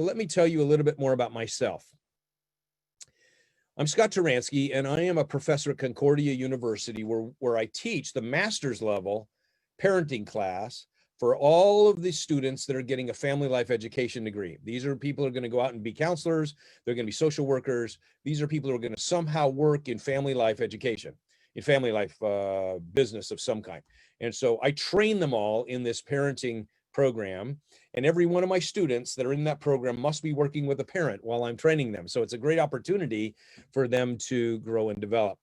let me tell you a little bit more about myself. I'm Scott Turansky, and I am a professor at Concordia University where I teach the master's level parenting class for all of the students that are getting a family life education degree. These are people who are going to go out and be counselors. They're going to be social workers. These are people who are going to somehow work in family life education, in family life business of some kind. And so I train them all in this parenting program. And every one of my students that are in that program must be working with a parent while I'm training them. So it's a great opportunity for them to grow and develop.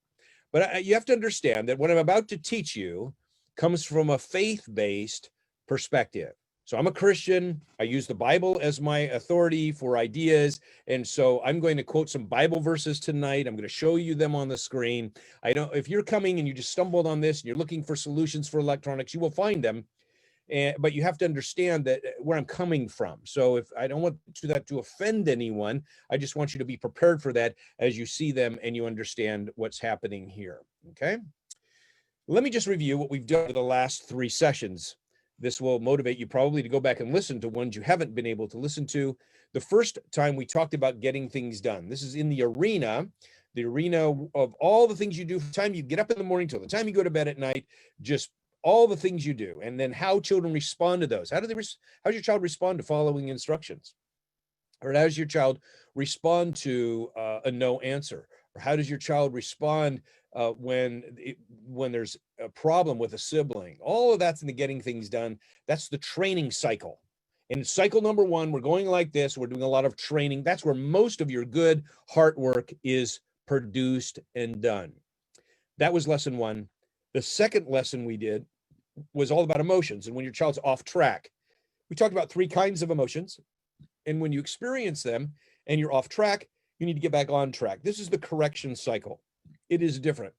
But you have to understand that what I'm about to teach you comes from a faith-based perspective. So I'm a Christian. I use the Bible as my authority for ideas. And so I'm going to quote some Bible verses tonight. I'm going to show you them on the screen. If you're coming and you just stumbled on this and you're looking for solutions for electronics, you will find them. But you have to understand that where I'm coming from. So if I don't want that to offend anyone, I just want you to be prepared for that as you see them and you understand what's happening here. Okay. Let me just review what we've done for the last 3 sessions. This will motivate you probably to go back and listen to ones you haven't been able to listen to. The first time we talked about getting things done. This is in the arena of all the things you do from the time you get up in the morning till the time you go to bed at night, just all the things you do, and then how children respond to those. How does your child respond to following instructions? Or how does your child respond to a no answer? Or how does your child respond when there's a problem with a sibling? All of that's in the getting things done. That's the training cycle. In cycle number 1, we're going like this. We're doing a lot of training. That's where most of your good heart work is produced and done. That was lesson 1. The second lesson we did was all about emotions and when your child's off track. We talked about 3 kinds of emotions. And when you experience them and you're off track, you need to get back on track. This is the correction cycle. It is different.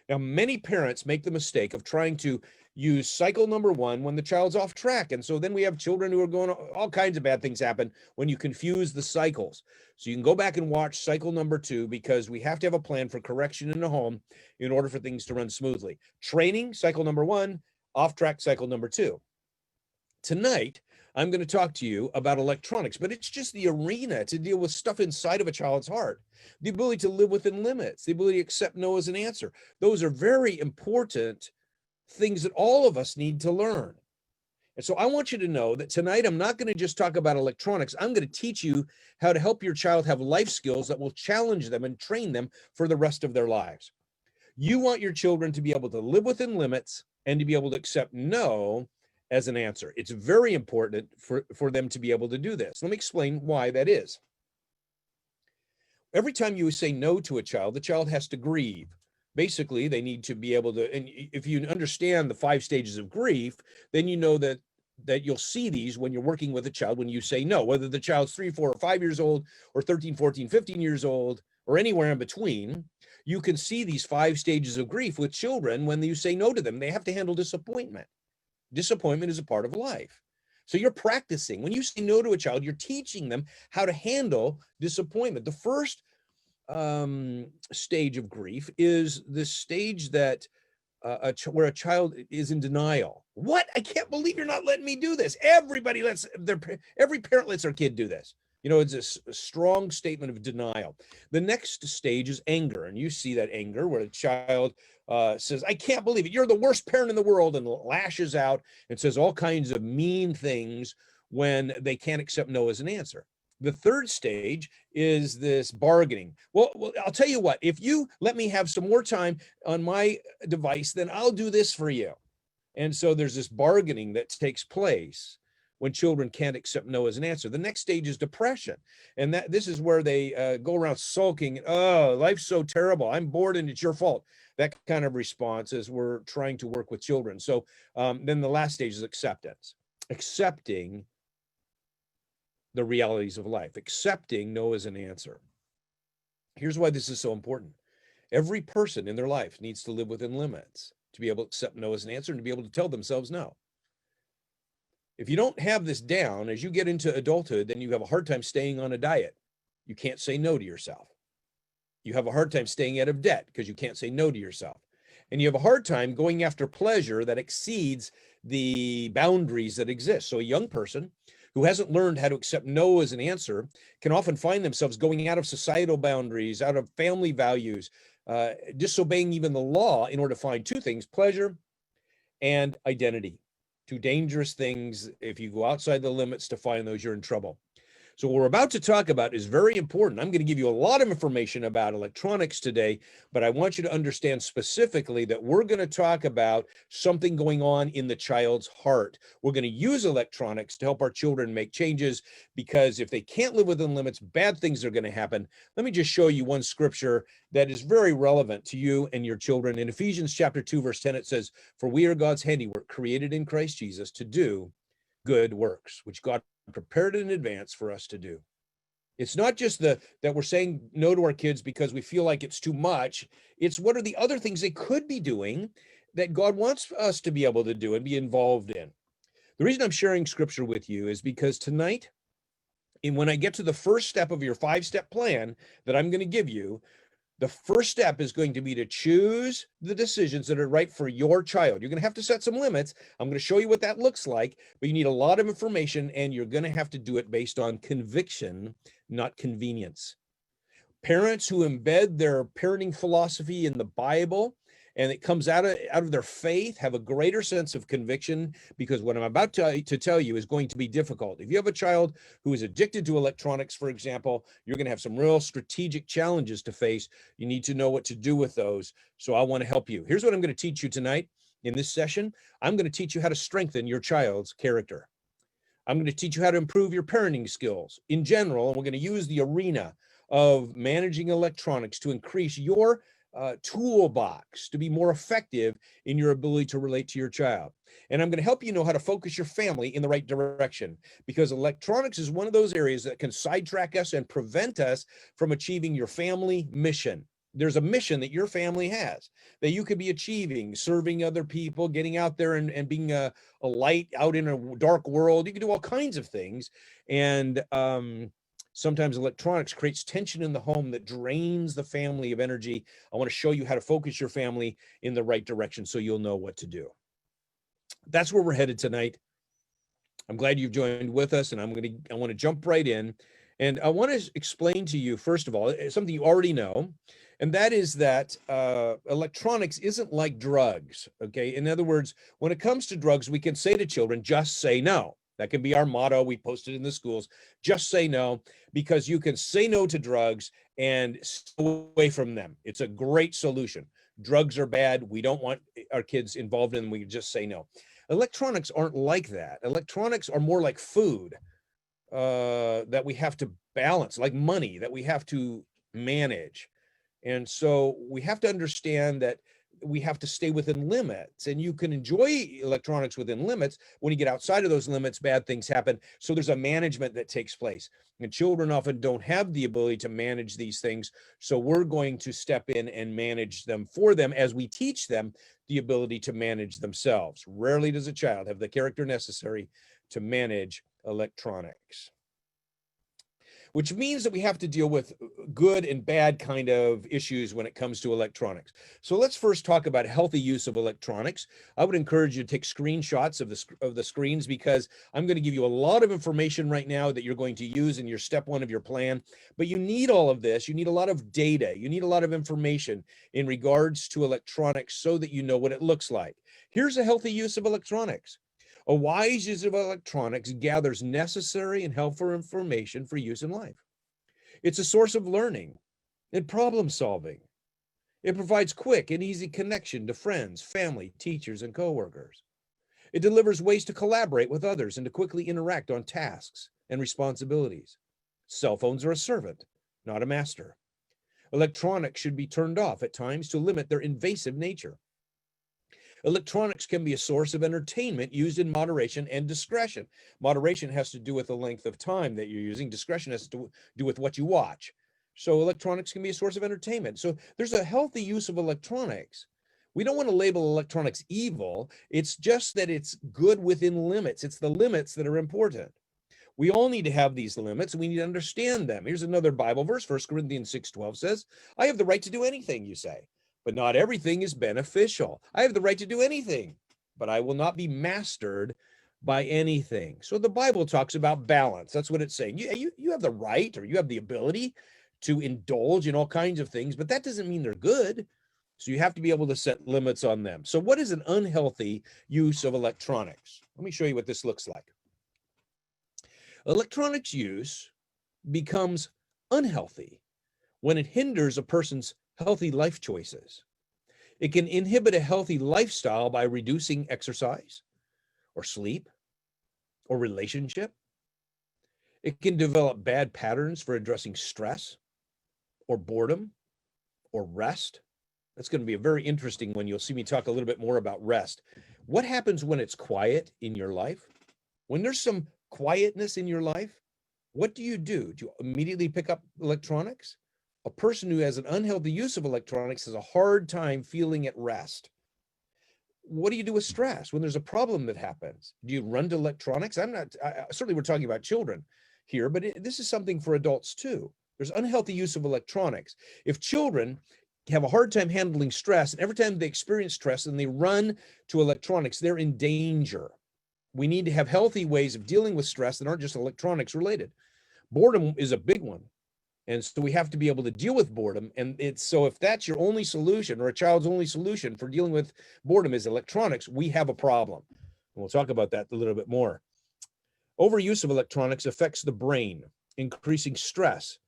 Now, many parents make the mistake of trying to use cycle number 1 when the child's off track. And so then we have children who are going, all kinds of bad things happen when you confuse the cycles. So you can go back and watch cycle number 2 because we have to have a plan for correction in the home in order for things to run smoothly. Training, cycle number 1, off track, cycle number 2. Tonight, I'm going to talk to you about electronics, but it's just the arena to deal with stuff inside of a child's heart. The ability to live within limits, the ability to accept no as an answer. Those are very important things that all of us need to learn. And so I want you to know that tonight, I'm not going to just talk about electronics. I'm going to teach you how to help your child have life skills that will challenge them and train them for the rest of their lives. You want your children to be able to live within limits and to be able to accept no as an answer. It's very important for them to be able to do this. Let me explain why that is. Every time you say no to a child, the child has to grieve. Basically, they need to be able to, and if you understand the 5 stages of grief, then you know that you'll see these when you're working with a child when you say no, whether the child's 3, 4, or 5 years old, or 13, 14, 15 years old, or anywhere in between. You can see these 5 stages of grief with children when you say no to them. They have to handle disappointment. Disappointment is a part of life. So you're practicing. When you say no to a child, you're teaching them how to handle disappointment. The first stage of grief is the stage that where a child is in denial. What? I can't believe you're not letting me do this. Every parent lets their kid do this. You know, it's a strong statement of denial. The next stage is anger. And you see that anger where a child says, I can't believe it. You're the worst parent in the world, and lashes out and says all kinds of mean things when they can't accept no as an answer. The third stage is this bargaining. Well, I'll tell you what, if you let me have some more time on my device, then I'll do this for you. And so there's this bargaining that takes place when children can't accept no as an answer. The next stage is depression. And this is where they go around sulking. Oh, life's so terrible. I'm bored and it's your fault. That kind of response as we're trying to work with children. So then the last stage is acceptance. Accepting the realities of life. Accepting no as an answer. Here's why this is so important. Every person in their life needs to live within limits to be able to accept no as an answer and to be able to tell themselves no. If you don't have this down, as you get into adulthood, then you have a hard time staying on a diet. You can't say no to yourself. You have a hard time staying out of debt because you can't say no to yourself. And you have a hard time going after pleasure that exceeds the boundaries that exist. So a young person who hasn't learned how to accept no as an answer can often find themselves going out of societal boundaries, out of family values, disobeying even the law in order to find two things: pleasure and identity. Two dangerous things. If you go outside the limits to find those, you're in trouble. So what we're about to talk about is very important. I'm going to give you a lot of information about electronics today, but I want you to understand specifically that we're going to talk about something going on in the child's heart. We're going to use electronics to help our children make changes, because if they can't live within limits, bad things are going to happen. Let me just show you one scripture that is very relevant to you and your children. In Ephesians chapter 2, verse 10, it says, "For we are God's handiwork, created in Christ Jesus to do good works, which God prepared in advance for us to do." It's not just that we're saying no to our kids because we feel like it's too much. It's what are the other things they could be doing that God wants us to be able to do and be involved in. The reason I'm sharing scripture with you is because tonight, when I get to the first step of your 5-step plan that I'm going to give you, the first step is going to be to choose the decisions that are right for your child. You're going to have to set some limits. I'm going to show you what that looks like, but you need a lot of information, and you're going to have to do it based on conviction, not convenience. Parents who embed their parenting philosophy in the Bible and it comes out of their faith have a greater sense of conviction, because what I'm about to tell you is going to be difficult. If you have a child who is addicted to electronics, for example, you're going to have some real strategic challenges to face. You need to know what to do with those. So I want to help you. Here's what I'm going to teach you tonight in this session. I'm going to teach you how to strengthen your child's character. I'm going to teach you how to improve your parenting skills in general, and we're going to use the arena of managing electronics to increase your toolbox to be more effective in your ability to relate to your child. And I'm going to help you know how to focus your family in the right direction, because electronics is one of those areas that can sidetrack us and prevent us from achieving your family mission. There's a mission that your family has that you could be achieving, serving other people, getting out there and being a light out in a dark world. You can do all kinds of things. And sometimes electronics creates tension in the home that drains the family of energy. I want to show you how to focus your family in the right direction so you'll know what to do. That's where we're headed tonight. I'm glad you've joined with us, and I want to jump right in. And I want to explain to you, first of all, something you already know, and that is that electronics isn't like drugs, okay? In other words, when it comes to drugs, we can say to children, just say no. That can be our motto. We post it in the schools. Just say no, because you can say no to drugs and stay away from them. It's a great solution. Drugs are bad. We don't want our kids involved in them. We just say no. Electronics aren't like that. Electronics are more like food that we have to balance, like money that we have to manage. And so we have to understand that we have to stay within limits, and you can enjoy electronics within limits. When you get outside of those limits, bad things happen. So there's a management that takes place, and children often don't have the ability to manage these things. So we're going to step in and manage them for them as we teach them the ability to manage themselves. Rarely does a child have the character necessary to manage electronics, which means that we have to deal with good and bad kind of issues when it comes to electronics. So let's first talk about healthy use of electronics. I would encourage you to take screenshots of the screens, because I'm going to give you a lot of information right now that you're going to use in your step one of your plan. But you need all of this. You need a lot of data. You need a lot of information in regards to electronics so that you know what it looks like. Here's a healthy use of electronics. A wise use of electronics gathers necessary and helpful information for use in life. It's a source of learning and problem solving. It provides quick and easy connection to friends, family, teachers, and coworkers. It delivers ways to collaborate with others and to quickly interact on tasks and responsibilities. Cell phones are a servant, not a master. Electronics should be turned off at times to limit their invasive nature. Electronics can be a source of entertainment used in moderation and discretion. Moderation has to do with the length of time that you're using. Discretion has to do with what you watch. So electronics can be a source of entertainment. So there's a healthy use of electronics. We don't want to label electronics evil. It's just that it's good within limits. It's the limits that are important. We all need to have these limits, and we need to understand them. Here's another Bible verse. 1 Corinthians 6:12 says, I have the right to do anything, you say, but not everything is beneficial. I have the right to do anything, but I will not be mastered by anything. So the Bible talks about balance. That's what it's saying. You have the right, or you have the ability to indulge in all kinds of things, but that doesn't mean they're good. So you have to be able to set limits on them. So what is an unhealthy use of electronics? Let me show you what this looks like. Electronics use becomes unhealthy when it hinders a person's healthy life choices. It can inhibit a healthy lifestyle by reducing exercise or sleep or relationship. It can develop bad patterns for addressing stress or boredom or rest. That's going to be a very interesting one. You'll see me talk a little bit more about rest. What happens when it's quiet in your life? When there's some quietness in your life, what do you do? Do you immediately pick up electronics? A person who has an unhealthy use of electronics has a hard time feeling at rest. What do you do with stress when there's a problem that happens? Do you run to electronics? Certainly we're talking about children here, but this is something for adults too. There's unhealthy use of electronics. If children have a hard time handling stress, and every time they experience stress and they run to electronics, they're in danger. We need to have healthy ways of dealing with stress that aren't just electronics related. Boredom is a big one. And so we have to be able to deal with boredom. And so if that's your only solution, or a child's only solution for dealing with boredom is electronics, we have a problem. And we'll talk about that a little bit more. Overuse of electronics affects the brain, increasing stress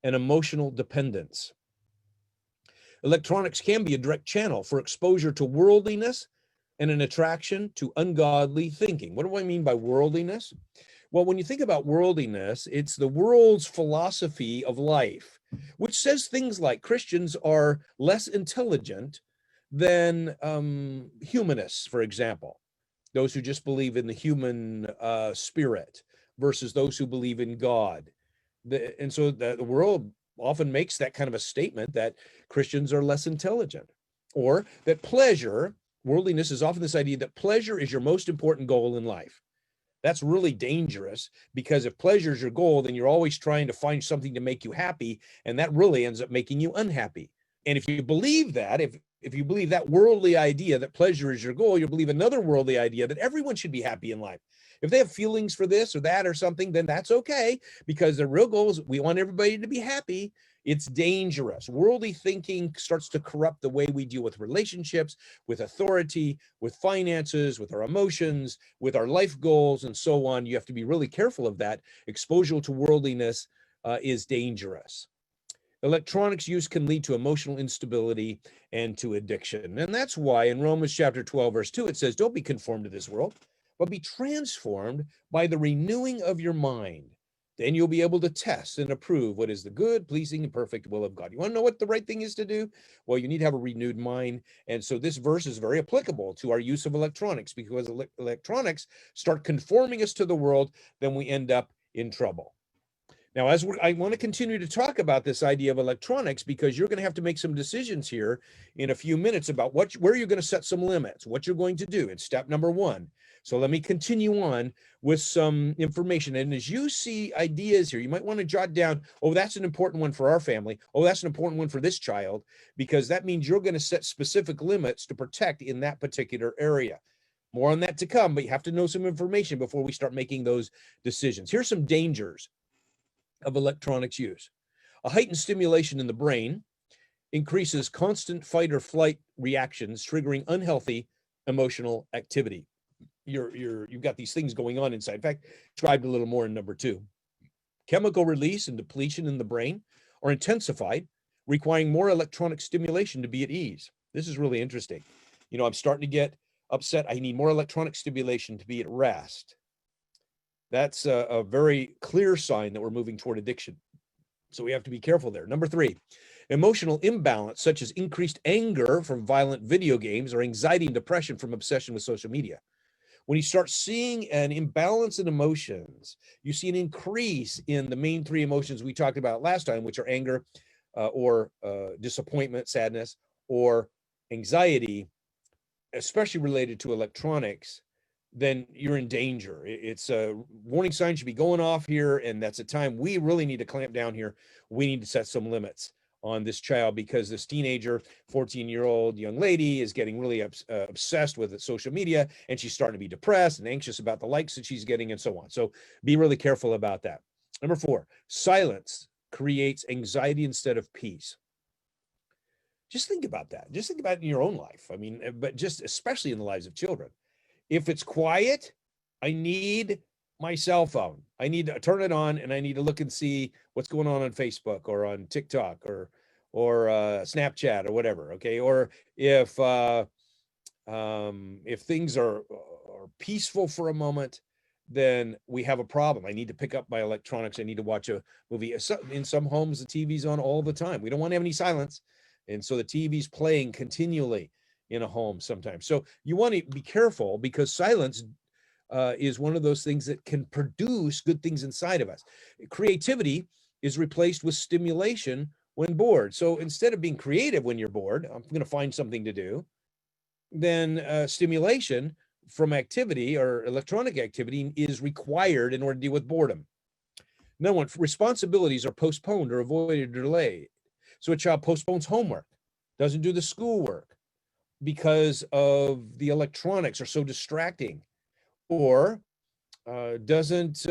and emotional dependence. Electronics can be a direct channel for exposure to worldliness and an attraction to ungodly thinking. What do I mean by worldliness? Well, when you think about worldliness, it's the world's philosophy of life, which says things like Christians are less intelligent than humanists, for example, those who just believe in the human spirit versus those who believe in God. And so the world often makes that kind of a statement that Christians are less intelligent, or that pleasure, worldliness is often this idea that pleasure is your most important goal in life. That's really dangerous, because if pleasure is your goal, then you're always trying to find something to make you happy, and that really ends up making you unhappy. And if you believe that, if you believe that worldly idea that pleasure is your goal, you'll believe another worldly idea that everyone should be happy in life. If they have feelings for this or that or something, then that's okay, because the real goal is we want everybody to be happy. It's dangerous. Worldly thinking starts to corrupt the way we deal with relationships, with authority, with finances, with our emotions, with our life goals, and so on. You have to be really careful of that. Exposure to worldliness is dangerous. Electronics use can lead to emotional instability and to addiction. And that's why in Romans chapter 12, verse 2, it says, don't be conformed to this world, but be transformed by the renewing of your mind. Then you'll be able to test and approve what is the good, pleasing, and perfect will of God. You want to know what the right thing is to do? Well, you need to have a renewed mind. And so this verse is very applicable to our use of electronics, because electronics start conforming us to the world, then we end up in trouble. Now, I want to continue to talk about this idea of electronics, because you're going to have to make some decisions here in a few minutes about where you're going to set some limits, what you're going to do. It's step number one. So let me continue on with some information. And as you see ideas here, you might want to jot down, oh, that's an important one for our family. Oh, that's an important one for this child, because that means you're going to set specific limits to protect in that particular area. More on that to come, but you have to know some information before we start making those decisions. Here's some dangers of electronics use. A heightened stimulation in the brain increases constant fight or flight reactions, triggering unhealthy emotional activity. You've got these things going on inside. In fact, described a little more in number 2. Chemical release and depletion in the brain are intensified, requiring more electronic stimulation to be at ease. This is really interesting. I'm starting to get upset. I need more electronic stimulation to be at rest. That's a very clear sign that we're moving toward addiction. So we have to be careful there. Number 3, emotional imbalance, such as increased anger from violent video games or anxiety and depression from obsession with social media. When you start seeing an imbalance in emotions, you see an increase in the main 3 emotions we talked about last time, which are anger or disappointment, sadness, or anxiety, especially related to electronics, then you're in danger. It's a warning sign should be going off here, and that's a time we really need to clamp down here. We need to set some limits on this child because this teenager, 14-year-old young lady, is getting really obsessed with social media, and she's starting to be depressed and anxious about the likes that she's getting and so on. So be really careful about that. Number 4, silence creates anxiety instead of peace. Just think about that. Just think about it in your own life. I mean, but just especially in the lives of children. If it's quiet, I need my cell phone. I need to turn it on, and I need to look and see what's going on Facebook or on TikTok or Snapchat or whatever. Okay. Or if things are peaceful for a moment, then we have a problem. I need to pick up my electronics. I need to watch a movie. In some homes, the TV's on all the time. We don't want to have any silence. And so the TV's playing continually in a home sometimes. So you want to be careful, because silence is one of those things that can produce good things inside of us. Creativity is replaced with stimulation when bored. So instead of being creative when you're bored, I'm going to find something to do, then stimulation from activity or electronic activity is required in order to deal with boredom. No one responsibilities are postponed or avoided or delayed. So a child postpones homework, doesn't do the schoolwork because of the electronics are so distracting, or doesn't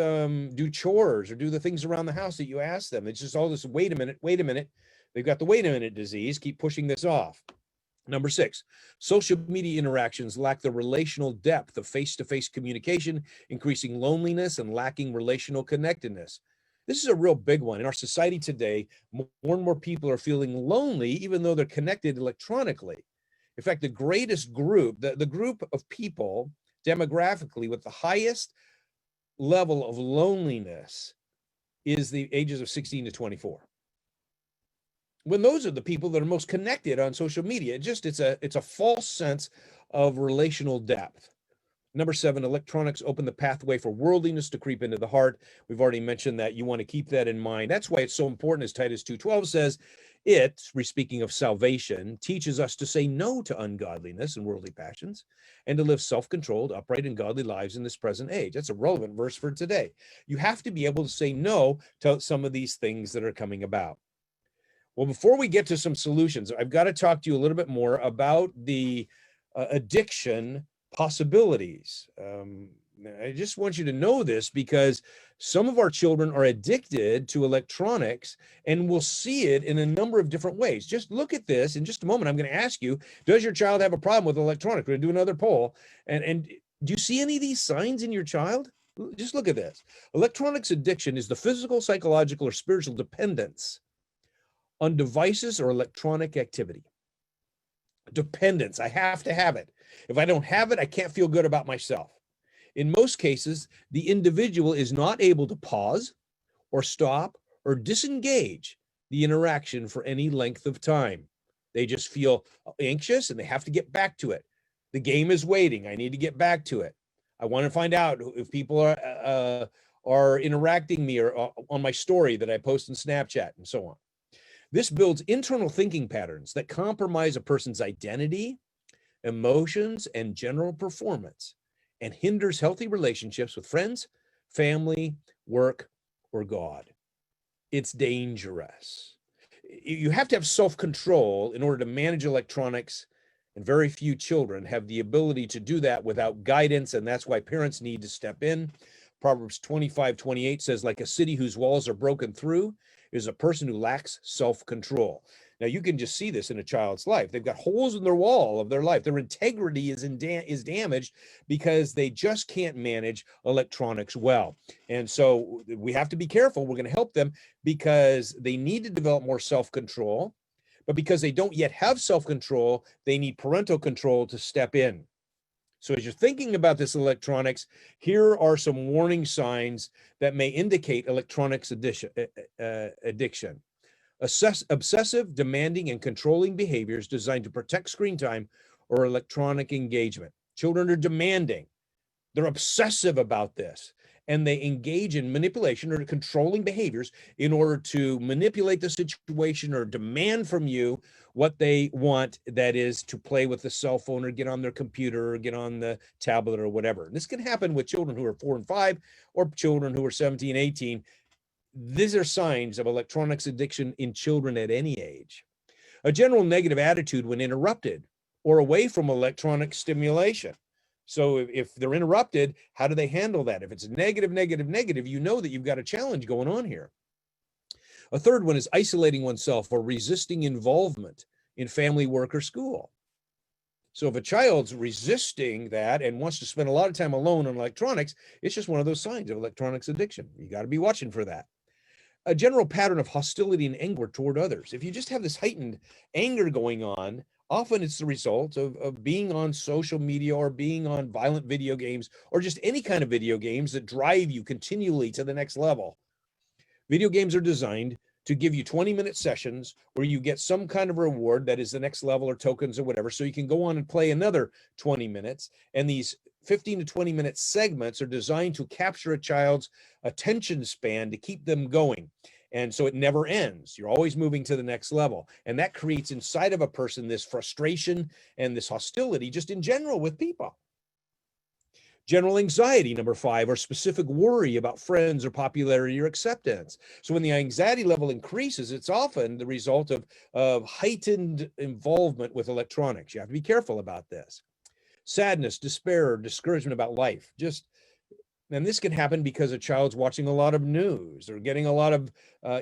do chores or do the things around the house that you ask them. It's just all this, wait a minute. They've got the wait a minute disease, keep pushing this off. Number 6, social media interactions lack the relational depth of face-to-face communication, increasing loneliness and lacking relational connectedness. This is a real big one. In our society today, more and more people are feeling lonely, even though they're connected electronically. In fact, the greatest group, the group of people demographically with the highest level of loneliness is the ages of 16 to 24. When those are the people that are most connected on social media, it's a false sense of relational depth. Number 7, electronics open the pathway for worldliness to creep into the heart. We've already mentioned that. You want to keep that in mind. That's why it's so important, as Titus 2:12 says, it, speaking of salvation, teaches us to say no to ungodliness and worldly passions and to live self-controlled, upright, and godly lives in this present age. That's a relevant verse for today. You have to be able to say no to some of these things that are coming about. Well, before we get to some solutions, I've got to talk to you a little bit more about the addiction possibilities. I just want you to know this, because some of our children are addicted to electronics, and we'll see it in a number of different ways. Just look at this. In just a moment, I'm going to ask you, does your child have a problem with electronics? We're going to do another poll. And do you see any of these signs in your child? Just look at this. Electronics addiction is the physical, psychological, or spiritual dependence on devices or electronic activity. Dependence. I have to have it. If I don't have it, I can't feel good about myself. In most cases, the individual is not able to pause or stop or disengage the interaction for any length of time. They just feel anxious and they have to get back to it. The game is waiting. I need to get back to it. I want to find out if people are interacting me or on my story that I post in Snapchat and so on. This builds internal thinking patterns that compromise a person's identity, emotions, and general performance, and hinders healthy relationships with friends, family, work, or God. It's dangerous. You have to have self-control in order to manage electronics, and very few children have the ability to do that without guidance, and that's why parents need to step in. Proverbs 25:28 says, like a city whose walls are broken through is a person who lacks self-control. Now, you can just see this in a child's life. They've got holes in their wall of their life. Their integrity is damaged because they just can't manage electronics well. And so we have to be careful. We're going to help them because they need to develop more self-control. But because they don't yet have self-control, they need parental control to step in. So as you're thinking about this electronics, here are some warning signs that may indicate electronics addiction. Obsessive, demanding, and controlling behaviors designed to protect screen time or electronic engagement. Children are demanding. They're obsessive about this, and they engage in manipulation or controlling behaviors in order to manipulate the situation or demand from you what they want, that is to play with the cell phone or get on their computer or get on the tablet or whatever. And this can happen with children who are 4 and 5 or children who are 17, 18. these are signs of electronics addiction in children at any age. A general negative attitude when interrupted or away from electronic stimulation. So if they're interrupted, how do they handle that? If it's negative, negative, negative, you know that you've got a challenge going on here. A third one is isolating oneself or resisting involvement in family, work, or school. So if a child's resisting that and wants to spend a lot of time alone on electronics, it's just one of those signs of electronics addiction. You got to be watching for that. A general pattern of hostility and anger toward others. If you just have this heightened anger going on, often it's the result of being on social media or being on violent video games or just any kind of video games that drive you continually to the next level. Video games are designed to give you 20-minute sessions where you get some kind of reward that is the next level or tokens or whatever, so you can go on and play another 20 minutes. And these 15 to 20-minute segments are designed to capture a child's attention span to keep them going. And so it never ends. You're always moving to the next level. And that creates inside of a person this frustration and this hostility just in general with people. General anxiety, number 5, or specific worry about friends or popularity or acceptance. So when the anxiety level increases, it's often the result of heightened involvement with electronics. You have to be careful about this. Sadness, despair, discouragement about life. And this can happen because a child's watching a lot of news or getting a lot of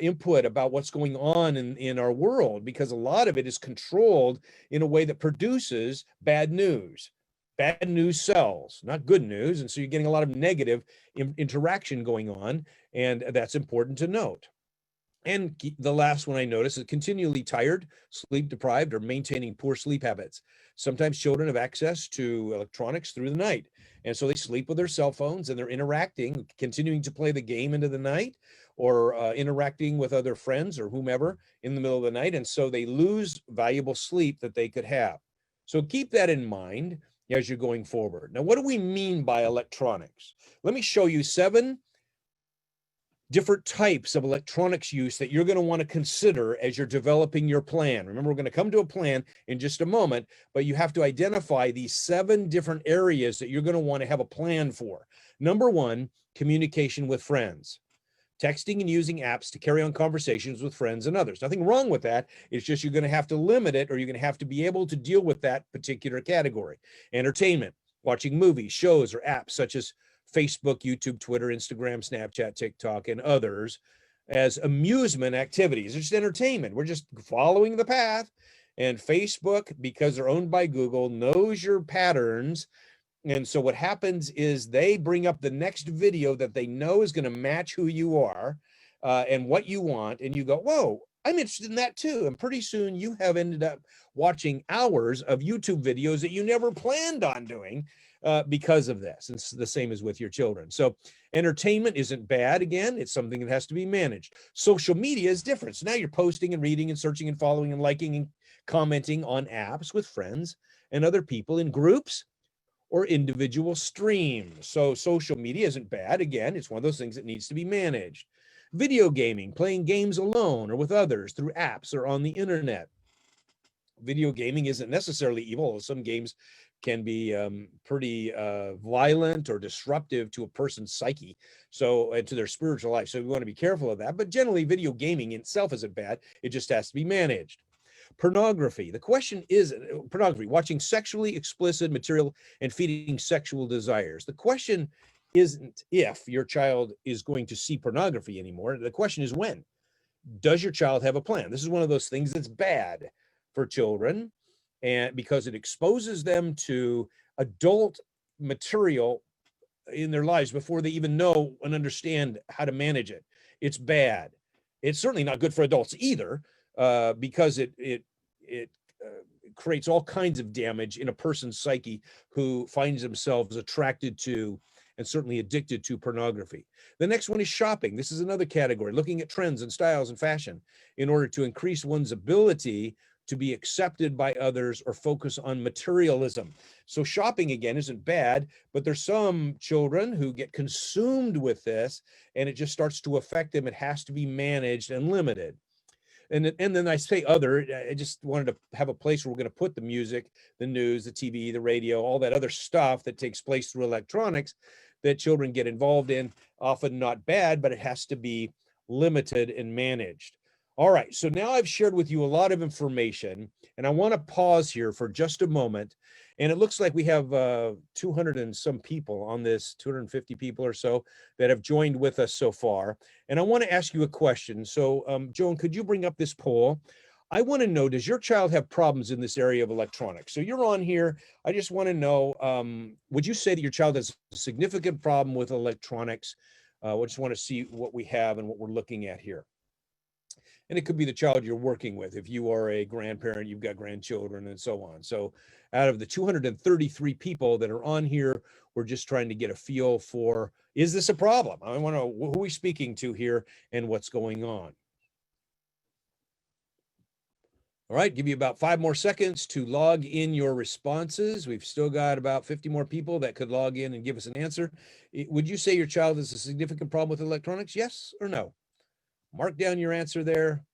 input about what's going on in our world, because a lot of it is controlled in a way that produces bad news. Bad news sells, not good news. And so you're getting a lot of negative interaction going on. And that's important to note. And the last one I notice is continually tired, sleep deprived, or maintaining poor sleep habits. Sometimes children have access to electronics through the night. And so they sleep with their cell phones and they're interacting, continuing to play the game into the night or interacting with other friends or whomever in the middle of the night. And so they lose valuable sleep that they could have. So keep that in mind as you're going forward. Now, what do we mean by electronics? Let me show you 7 different types of electronics use that you're going to want to consider as you're developing your plan. Remember, we're going to come to a plan in just a moment, but you have to identify these 7 different areas that you're going to want to have a plan for. Number 1, communication with friends. Texting and using apps to carry on conversations with friends and others. Nothing wrong with that. It's just you're going to have to limit it, or you're going to have to be able to deal with that particular category. Entertainment, watching movies, shows, or apps such as Facebook, YouTube, Twitter, Instagram, Snapchat, TikTok, and others as amusement activities. It's just entertainment. We're just following the path. And Facebook, because they're owned by Google, knows your patterns. And so what happens is they bring up the next video that they know is going to match who you are and what you want. And you go, whoa, I'm interested in that too. And pretty soon you have ended up watching hours of YouTube videos that you never planned on doing because of this. And it's the same as with your children. So entertainment isn't bad. Again, it's something that has to be managed. Social media is different. So now you're posting and reading and searching and following and liking and commenting on apps with friends and other people in groups or individual streams. So social media isn't bad. Again, it's one of those things that needs to be managed. Video gaming, playing games alone or with others through apps or on the internet. Video gaming isn't necessarily evil. Some games can be pretty violent or disruptive to a person's psyche, so to their spiritual life. So we want to be careful of that. But generally, video gaming itself isn't bad. It just has to be managed. Pornography. The question is pornography, watching sexually explicit material and feeding sexual desires. The question isn't if your child is going to see pornography anymore. The question is when. Does your child have a plan? This is one of those things that's bad for children, and because it exposes them to adult material in their lives before they even know and understand how to manage it. It's bad. It's certainly not good for adults either, because it creates all kinds of damage in a person's psyche who finds themselves attracted to and certainly addicted to pornography. The next one is shopping. This is another category, looking at trends and styles and fashion in order to increase one's ability to be accepted by others or focus on materialism. So shopping, again, isn't bad, but there's some children who get consumed with this and it just starts to affect them. It has to be managed and limited. And then I say other, I just wanted to have a place where we're going to put the music, the news, the TV, the radio, all that other stuff that takes place through electronics that children get involved in, often not bad, but it has to be limited, and managed. All right, so now I've shared with you a lot of information, and I want to pause here for just a moment. And it looks like we have 200 and some people on this, 250 people or so that have joined with us so far. And I want to ask you a question. So, Joan, could you bring up this poll? I want to know, does your child have problems in this area of electronics? So you're on here. I just want to know, would you say that your child has a significant problem with electronics? I just want to see what we have and what we're looking at here. And it could be the child you're working with. If you are a grandparent, you've got grandchildren and so on. So out of the 233 people that are on here, we're just trying to get a feel for, is this a problem? I want to know who are we speaking to here and what's going on. All right, give you about 5 more seconds to log in your responses. We've still got about 50 more people that could log in and give us an answer. Would you say your child has a significant problem with electronics? Yes or no? Mark down your answer there.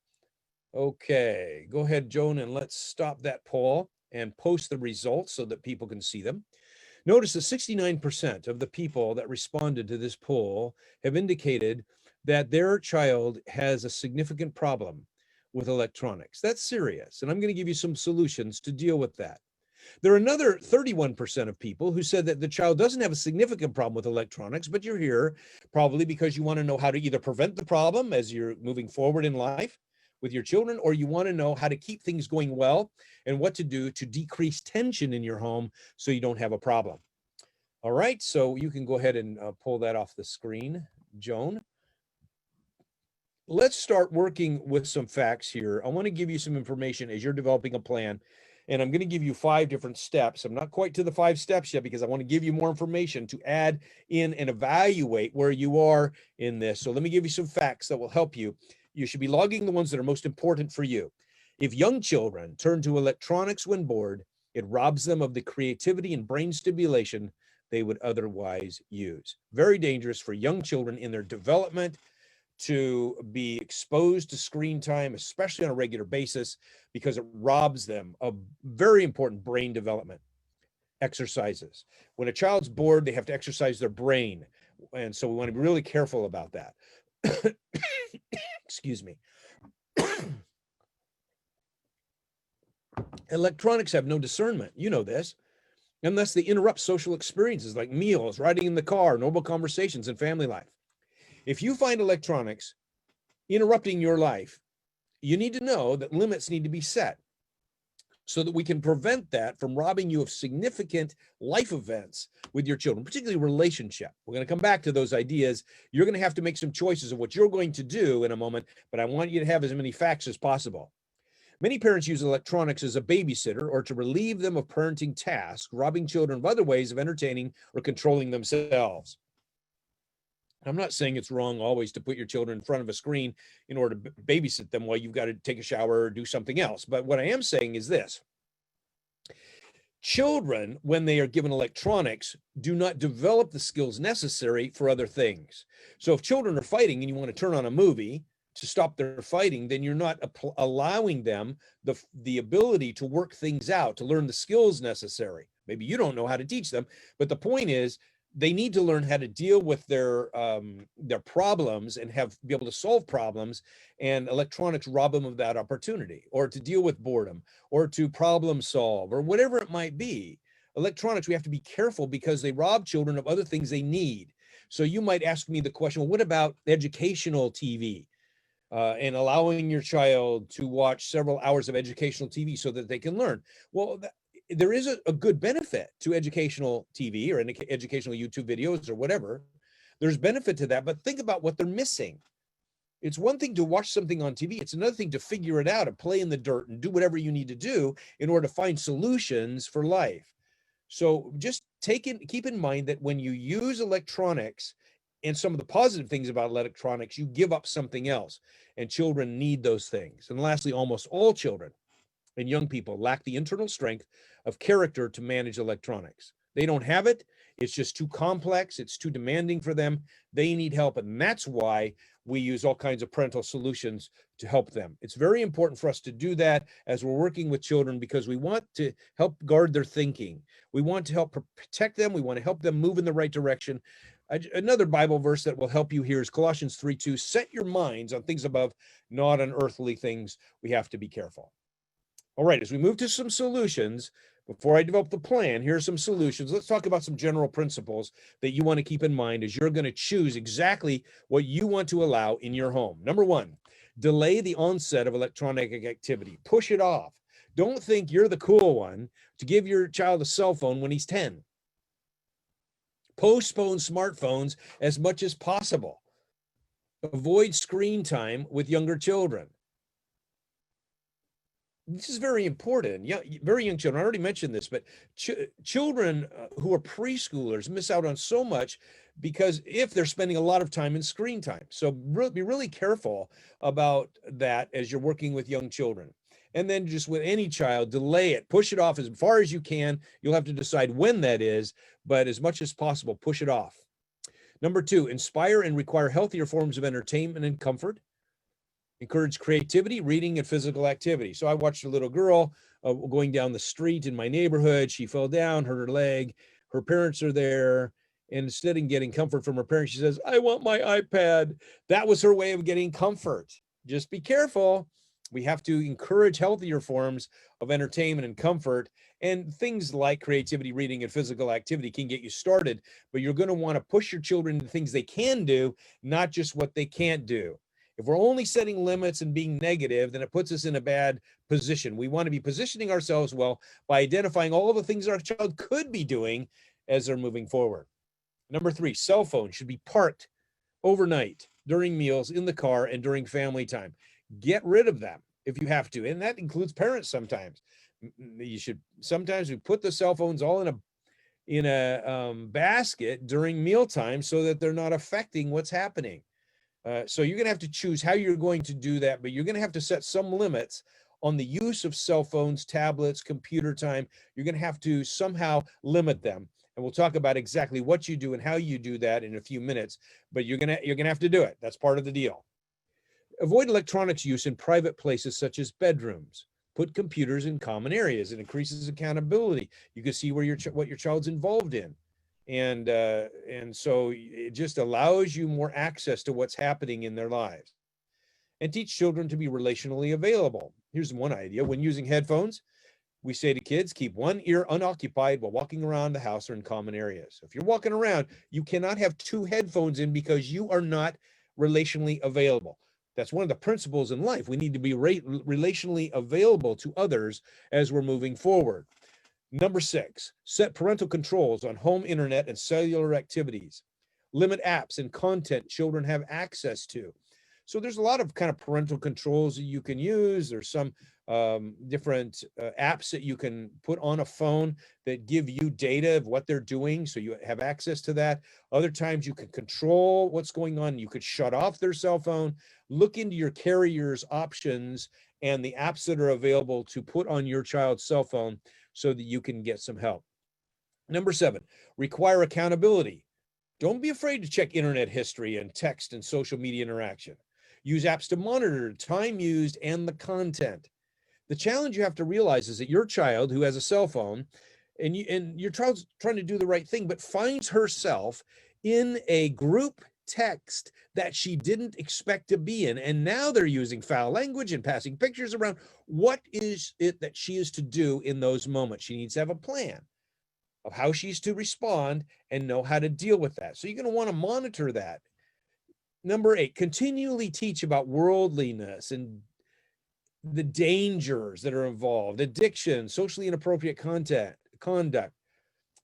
Okay, go ahead, Joan, and let's stop that poll and post the results so that people can see them. Notice that 69% of the people that responded to this poll have indicated that their child has a significant problem with electronics. That's serious, and I'm going to give you some solutions to deal with that. There are another 31% of people who said that the child doesn't have a significant problem with electronics, but you're here probably because you want to know how to either prevent the problem as you're moving forward in life with your children, or you want to know how to keep things going well and what to do to decrease tension in your home so you don't have a problem. All right, so you can go ahead and pull that off the screen, Joan. Let's start working with some facts here. I want to give you some information as you're developing a plan, and I'm going to give you 5 different steps. I'm not quite to the 5 steps yet because I want to give you more information to add in and evaluate where you are in this. So let me give you some facts that will help you. You should be logging the ones that are most important for you. If young children turn to electronics when bored, it robs them of the creativity and brain stimulation they would otherwise use. Very dangerous for young children in their development to be exposed to screen time, especially on a regular basis, because it robs them of very important brain development exercises. When a child's bored, they have to exercise their brain. And so we want to be really careful about that. Excuse me. Electronics have no discernment. You know this. Unless they interrupt social experiences like meals, riding in the car, normal conversations, and family life. If you find electronics interrupting your life, you need to know that limits need to be set so that we can prevent that from robbing you of significant life events with your children, particularly relationship. We're going to come back to those ideas. You're going to have to make some choices of what you're going to do in a moment, but I want you to have as many facts as possible. Many parents use electronics as a babysitter or to relieve them of parenting tasks, robbing children of other ways of entertaining or controlling themselves. I'm not saying it's wrong always to put your children in front of a screen in order to babysit them while you've got to take a shower or do something else. But what I am saying is this. Children, when they are given electronics, do not develop the skills necessary for other things. So if children are fighting and you want to turn on a movie to stop their fighting, then you're not allowing them the ability to work things out, to learn the skills necessary. Maybe you don't know how to teach them, but the point is they need to learn how to deal with their problems and be able to solve problems, and electronics rob them of that opportunity, or to deal with boredom, or to problem solve, or whatever it might be. Electronics, we have to be careful because they rob children of other things they need. So you might ask me the question, well, what about educational TV? And allowing your child to watch several hours of educational TV so that they can learn. Well, there is a good benefit to educational TV or educational YouTube videos or whatever. There's benefit to that, but think about what they're missing. It's one thing to watch something on TV. It's another thing to figure it out and play in the dirt and do whatever you need to do in order to find solutions for life. So just keep in mind that when you use electronics, and some of the positive things about electronics, you give up something else, and children need those things. And lastly, almost all children and young people lack the internal strength of character to manage electronics. They don't have it. It's just too complex. It's too demanding for them. They need help. And that's why we use all kinds of parental solutions to help them. It's very important for us to do that as we're working with children, because we want to help guard their thinking. We want to help protect them. We want to help them move in the right direction. Another Bible verse that will help you here is Colossians 3:2. Set your minds on things above, not on earthly things. We have to be careful. All right, as we move to some solutions, before I develop the plan, here are some solutions. Let's talk about some general principles that you want to keep in mind as you're going to choose exactly what you want to allow in your home. Number one, delay the onset of electronic activity. Push it off. Don't think you're the cool one to give your child a cell phone when he's 10. Postpone smartphones as much as possible. Avoid screen time with younger children. This is very important. Yeah, very young children. I already mentioned this, but children who are preschoolers miss out on so much because if they're spending a lot of time in screen time. So be really careful about that as you're working with young children. And then just with any child, delay it, push it off as far as you can. You'll have to decide when that is, but as much as possible, push it off. Number two, inspire and require healthier forms of entertainment and comfort. Encourage creativity, reading, and physical activity. So I watched a little girl going down the street in my neighborhood. She fell down, hurt her leg. Her parents are there. And instead of getting comfort from her parents, she says, I want my iPad. That was her way of getting comfort. Just be careful. We have to encourage healthier forms of entertainment and comfort. And things like creativity, reading, and physical activity can get you started. But you're going to want to push your children into things they can do, not just what they can't do. If we're only setting limits and being negative, then it puts us in a bad position. We want to be positioning ourselves well by identifying all the things our child could be doing as they're moving forward. Number three, cell phones should be parked overnight, during meals, in the car, and during family time. Get rid of them if you have to. And that includes parents sometimes. Sometimes we put the cell phones all in a basket during mealtime so that they're not affecting what's happening. So you're going to have to choose how you're going to do that, but you're going to have to set some limits on the use of cell phones, tablets, computer time. You're going to have to somehow limit them. And we'll talk about exactly what you do and how you do that in a few minutes, but you're going to have to do it. That's part of the deal. Avoid electronics use in private places such as bedrooms. Put computers in common areas. It increases accountability. You can see what your child's involved in. And so it just allows you more access to what's happening in their lives. And teach children to be relationally available. Here's one idea. When using headphones, we say to kids, keep one ear unoccupied while walking around the house or in common areas. So if you're walking around, you cannot have two headphones in because you are not relationally available. That's one of the principles in life. We need to be relationally available to others as we're moving forward. Number six, set parental controls on home internet and cellular activities. Limit apps and content children have access to. So there's a lot of kind of parental controls that you can use. There's some different apps that you can put on a phone that give you data of what they're doing, so you have access to that. Other times you can control what's going on. You could shut off their cell phone. Look into your carrier's options and the apps that are available to put on your child's cell phone so that you can get some help. Number seven, require accountability. Don't be afraid to check internet history and text and social media interaction. Use apps to monitor time used and the content. The challenge you have to realize is that your child who has a cell phone and your child's trying to do the right thing, but finds herself in a group text that she didn't expect to be in. And now they're using foul language and passing pictures around. What is it that she is to do in those moments? She needs to have a plan of how she's to respond and know how to deal with that. So you're going to want to monitor that. Number eight, continually teach about worldliness and the dangers that are involved, addiction, socially inappropriate conduct.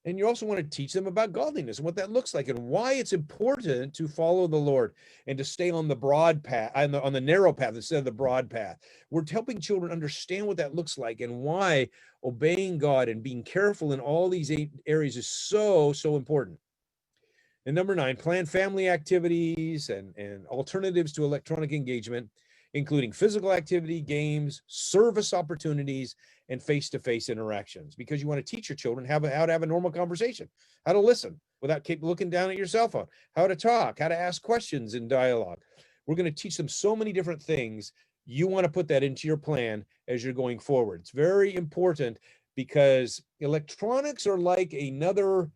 And you also want to teach them about godliness and what that looks like and why it's important to follow the Lord and to stay on the broad path, on the narrow path instead of the broad path. We're helping children understand what that looks like and why obeying God and being careful in all these 8 areas is so, so important. And number 9, plan family activities and alternatives to electronic engagement, including physical activity, games, service opportunities, and face-to-face interactions, because you want to teach your children how to have a normal conversation, how to listen without keep looking down at your cell phone, how to talk, how to ask questions in dialogue. We're going to teach them so many different things. You want to put that into your plan as you're going forward. It's very important because electronics are like another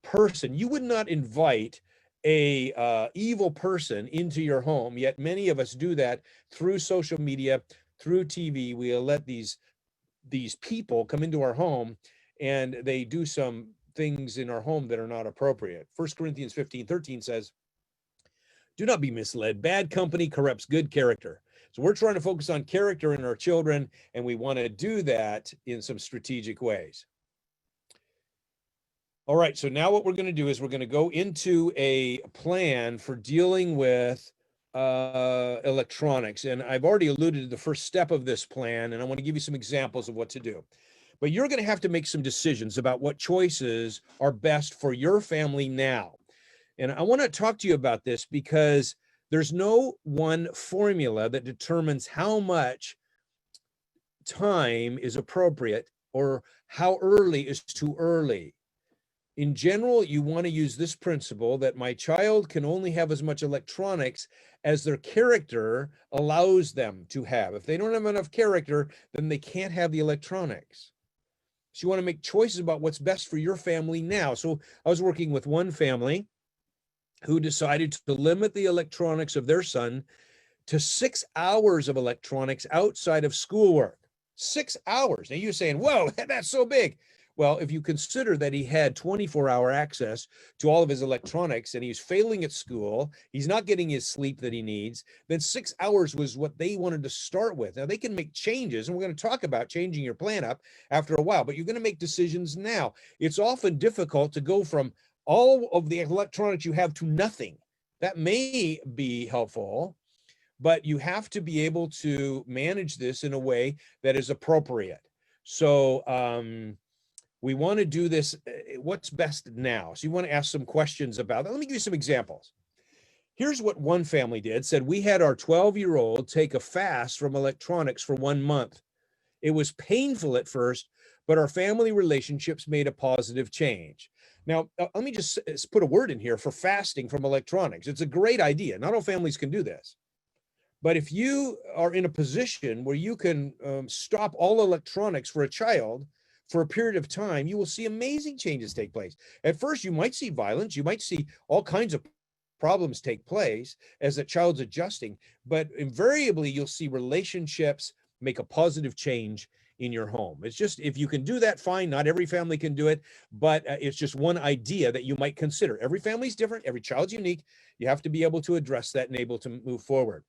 person. You would not invite a evil person into your home, yet many of us do that through social media, through TV. We let these people come into our home and they do some things in our home that are not appropriate. 1 Corinthians 15:13 says, do not be misled. Bad company corrupts good character. So we're trying to focus on character in our children, and we want to do that in some strategic ways. All right, so now what we're going to do is we're going to go into a plan for dealing with electronics. And I've already alluded to the first step of this plan, and I want to give you some examples of what to do. But you're going to have to make some decisions about what choices are best for your family now. And I want to talk to you about this because there's no one formula that determines how much time is appropriate or how early is too early. In general, you want to use this principle that my child can only have as much electronics as their character allows them to have. If they don't have enough character, then they can't have the electronics. So you want to make choices about what's best for your family now. So I was working with one family who decided to limit the electronics of their son to 6 hours of electronics outside of schoolwork. 6 hours. Now you're saying, whoa, that's so big. Well, if you consider that he had 24-hour access to all of his electronics and he's failing at school, he's not getting his sleep that he needs, then 6 hours was what they wanted to start with. Now, they can make changes, and we're going to talk about changing your plan up after a while, but you're going to make decisions now. It's often difficult to go from all of the electronics you have to nothing. That may be helpful, but you have to be able to manage this in a way that is appropriate. So, we want to do this, what's best now? So you want to ask some questions about that. Let me give you some examples. Here's what one family did, said, we had our 12-year-old take a fast from electronics for 1 month. It was painful at first, but our family relationships made a positive change. Now, let me just put a word in here for fasting from electronics. It's a great idea. Not all families can do this. But if you are in a position where you can stop all electronics for a child, for a period of time, you will see amazing changes take place. At first, you might see violence, you might see all kinds of problems take place as the child's adjusting, but invariably you'll see relationships make a positive change in your home. It's just, if you can do that, fine. Not every family can do it, but it's just one idea that you might consider. Every family's different, every child's unique. You have to be able to address that and able to move forward.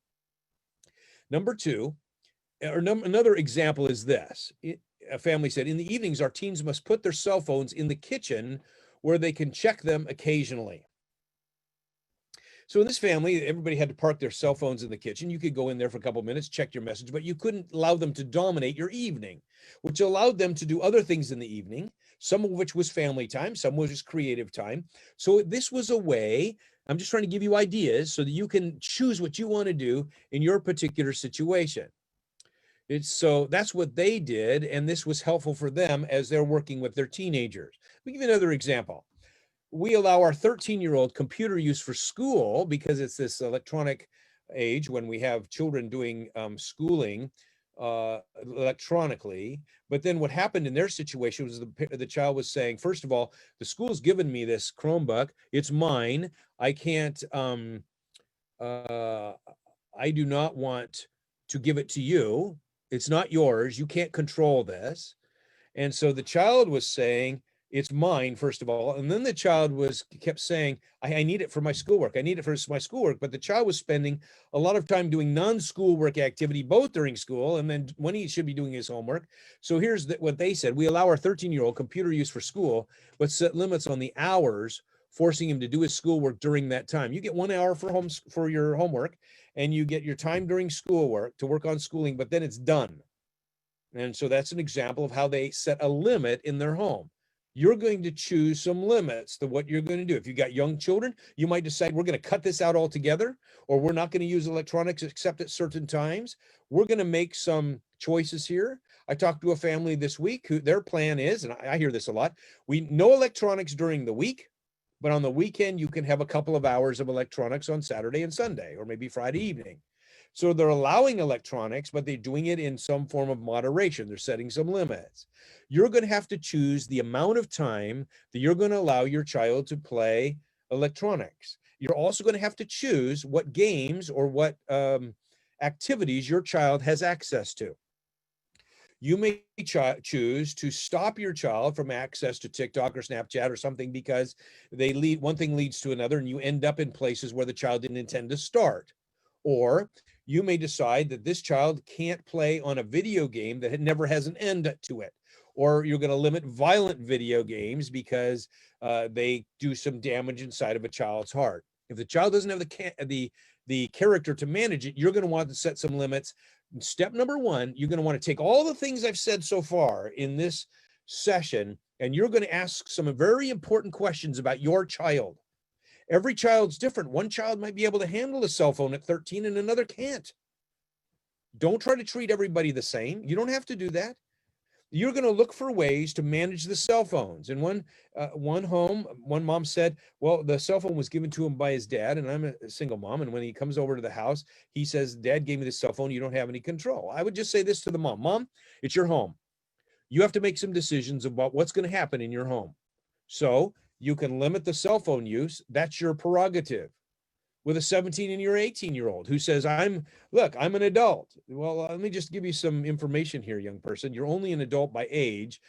Number two, another example is this. A family said, in the evenings, our teens must put their cell phones in the kitchen where they can check them occasionally. So in this family, everybody had to park their cell phones in the kitchen. You could go in there for a couple of minutes, check your message, but you couldn't allow them to dominate your evening, which allowed them to do other things in the evening, some of which was family time, some was just creative time. So this was a way, I'm just trying to give you ideas so that you can choose what you want to do in your particular situation. So that's what they did, and this was helpful for them as they're working with their teenagers. Let me give you another example. We allow our 13-year-old computer use for school because it's this electronic age when we have children doing schooling electronically. But then what happened in their situation was the child was saying, first of all, the school's given me this Chromebook. It's mine. I can't, I do not want to give it to you. It's not yours. You can't control this. And so the child was saying, it's mine, first of all. And then the child kept saying, I need it for my schoolwork. I need it for my schoolwork. But the child was spending a lot of time doing non-schoolwork activity, both during school and then when he should be doing his homework. So here's what they said. We allow our 13-year-old computer use for school, but set limits on the hours, forcing him to do his schoolwork during that time. You get 1 hour for your homework, and you get your time during schoolwork to work on schooling, but then it's done. And so that's an example of how they set a limit in their home. You're going to choose some limits to what you're going to do. If you got young children, you might decide we're going to cut this out altogether, or we're not going to use electronics except at certain times. We're going to make some choices here. I talked to a family this week who their plan is, and I hear this a lot, no electronics during the week, but on the weekend, you can have a couple of hours of electronics on Saturday and Sunday, or maybe Friday evening. So they're allowing electronics, but they're doing it in some form of moderation. They're setting some limits. You're going to have to choose the amount of time that you're going to allow your child to play electronics. you're also going to have to choose what games or what activities your child has access to. You may choose to stop your child from access to TikTok or Snapchat or something because one thing leads to another, and you end up in places where the child didn't intend to start. Or you may decide that this child can't play on a video game that never has an end to it. Or you're going to limit violent video games because they do some damage inside of a child's heart. If the child doesn't have the character to manage it, you're going to want to set some limits. Step number one, you're going to want to take all the things I've said so far in this session, and you're going to ask some very important questions about your child. Every child's different. One child might be able to handle a cell phone at 13 and another can't. Don't try to treat everybody the same. You don't have to do that. You're going to look for ways to manage the cell phones. In one home, one mom said, well, the cell phone was given to him by his dad, and I'm a single mom, and when he comes over to the house, he says, Dad gave me this cell phone, you don't have any control. I would just say this to the mom. Mom, it's your home. You have to make some decisions about what's going to happen in your home. So you can limit the cell phone use. That's your prerogative. With a 17 and 18-year-old who says, I'm an adult. Well, let me just give you some information here, young person. You're only an adult by age.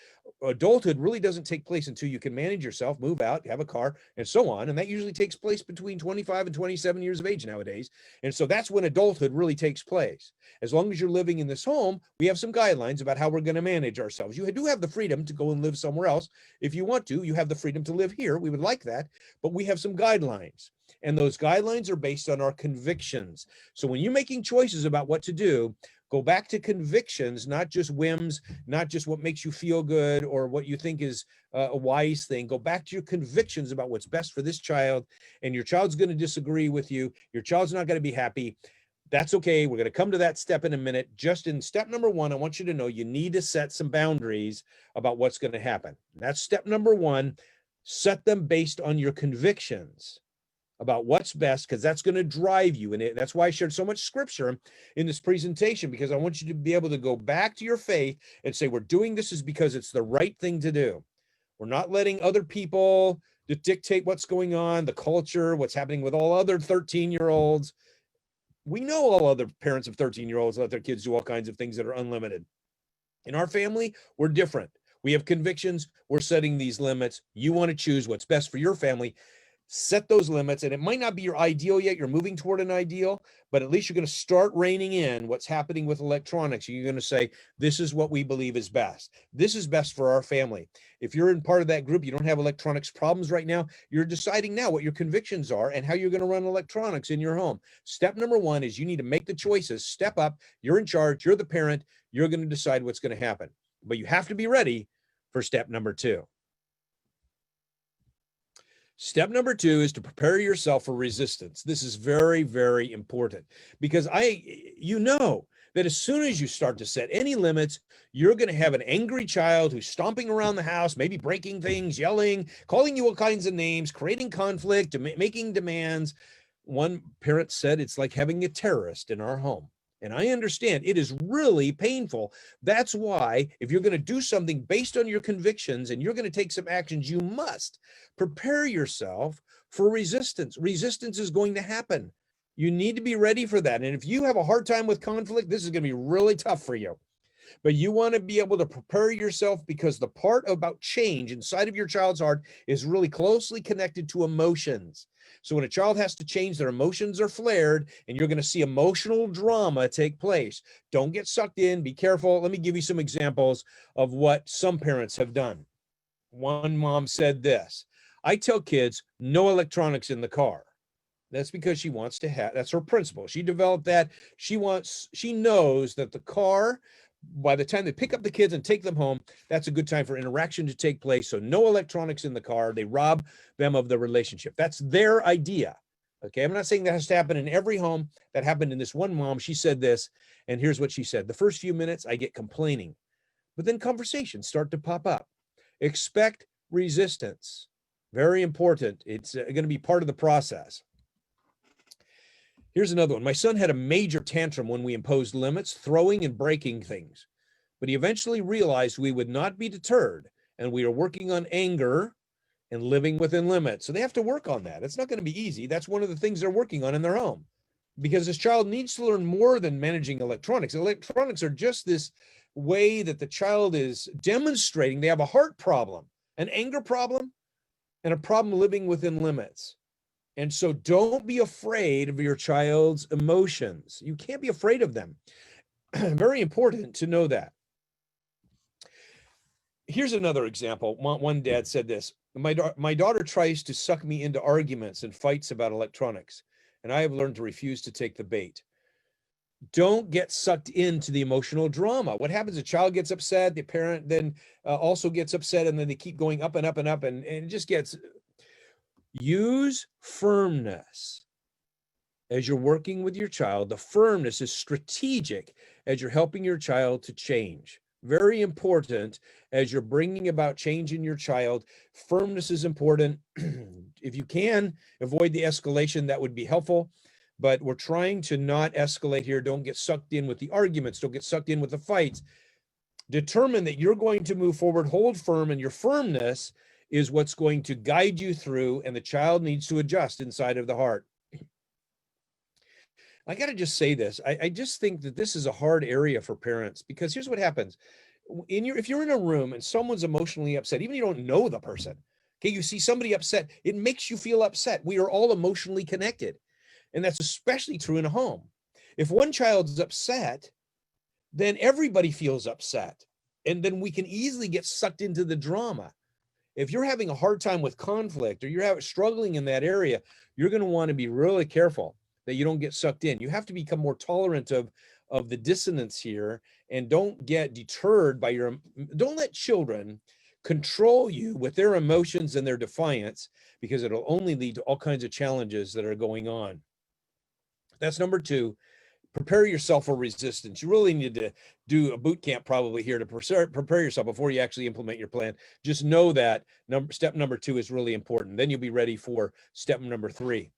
Adulthood really doesn't take place until you can manage yourself, move out, have a car, and so on. And that usually takes place between 25 and 27 years of age nowadays. And so that's when adulthood really takes place. As long as you're living in this home, we have some guidelines about how we're going to manage ourselves. You do have the freedom to go and live somewhere else. If you want to, you have the freedom to live here. We would like that, but we have some guidelines. And those guidelines are based on our convictions. So when you're making choices about what to do, go back to convictions, not just whims, not just what makes you feel good or what you think is a wise thing. Go back to your convictions about what's best for this child. And your child's going to disagree with you. Your child's not going to be happy. That's okay. We're going to come to that step in a minute. Just in step number one, I want you to know you need to set some boundaries about what's going to happen. That's step number one. Set them based on your convictions about what's best, because that's going to drive you. And that's why I shared so much scripture in this presentation, because I want you to be able to go back to your faith and say, we're doing this is because it's the right thing to do. We're not letting other people dictate what's going on, the culture, what's happening with all other 13-year-olds. We know all other parents of 13-year-olds let their kids do all kinds of things that are unlimited. In our family, we're different. We have convictions. We're setting these limits. You want to choose what's best for your family. Set those limits, and it might not be your ideal yet. You're moving toward an ideal, but at least you're going to start reining in what's happening with electronics. You're going to say, this is what we believe is best. This is best for our family. If you're in part of that group, you don't have electronics problems right now, you're deciding now what your convictions are and how you're going to run electronics in your home. Step number one is you need to make the choices. Step up. You're in charge. You're the parent. You're going to decide what's going to happen. But you have to be ready for step number two. Step number two is to prepare yourself for resistance. This is very, very important, because you know that as soon as you start to set any limits, you're going to have an angry child who's stomping around the house, maybe breaking things, yelling, calling you all kinds of names, creating conflict, making demands. One parent said it's like having a terrorist in our home. And I understand it is really painful. That's why if you're going to do something based on your convictions and you're going to take some actions, you must prepare yourself for resistance. Resistance is going to happen. You need to be ready for that. And if you have a hard time with conflict, this is going to be really tough for you. But you want to be able to prepare yourself, because the part about change inside of your child's heart is really closely connected to emotions. So when a child has to change, their emotions are flared, and you're going to see emotional drama take place. Don't get sucked in. Be careful. Let me give you some examples of what some parents have done. One mom said this: I tell kids no electronics in the car. That's because she wants to have, that's her principle. She developed that. She knows that the car, by the time they pick up the kids and take them home, that's a good time for interaction to take place. So no electronics in the car. They rob them of the relationship. That's their idea. Okay, I'm not saying that has to happen in every home. That happened in this one mom. She said this, and here's what she said: the first few minutes I get complaining, but then conversations start to pop up. Expect resistance. Very important. It's going to be part of the process. Here's another one. My son had a major tantrum when we imposed limits, throwing and breaking things. But he eventually realized we would not be deterred, and we are working on anger and living within limits. So they have to work on that. It's not going to be easy. That's one of the things they're working on in their home, because this child needs to learn more than managing electronics. Electronics are just this way that the child is demonstrating they have a heart problem, an anger problem, and a problem living within limits. And so don't be afraid of your child's emotions. You can't be afraid of them. Very important to know that. Here's another example. One dad said this: my daughter tries to suck me into arguments and fights about electronics, and I have learned to refuse to take the bait. Don't get sucked into the emotional drama. What happens? A child gets upset, the parent then also gets upset, and then they keep going up and up and up, and it just gets. Use firmness as you're working with your child. The firmness is strategic as you're helping your child to change. Very important as you're bringing about change in your child. Firmness is important. If you can avoid the escalation, that would be helpful. But we're trying to not escalate here. Don't get sucked in with the arguments. Don't get sucked in with the fights. Determine that you're going to move forward, hold firm, and your firmness is what's going to guide you through, and the child needs to adjust inside of the heart. I got to just say this. I just think that this is a hard area for parents, because here's what happens. If you're in a room and someone's emotionally upset, even if you don't know the person, okay, you see somebody upset, it makes you feel upset. We are all emotionally connected. And that's especially true in a home. If one child's upset, then everybody feels upset. And then we can easily get sucked into the drama. If you're having a hard time with conflict, or you're struggling in that area, you're going to want to be really careful that you don't get sucked in. You have to become more tolerant of the dissonance here, and don't get deterred by don't let children control you with their emotions and their defiance, because it'll only lead to all kinds of challenges that are going on. That's number 2. Prepare yourself for resistance. You really need to do a boot camp probably here to prepare yourself before you actually implement your plan. Just know that step number 2 is really important. Then you'll be ready for step number 3.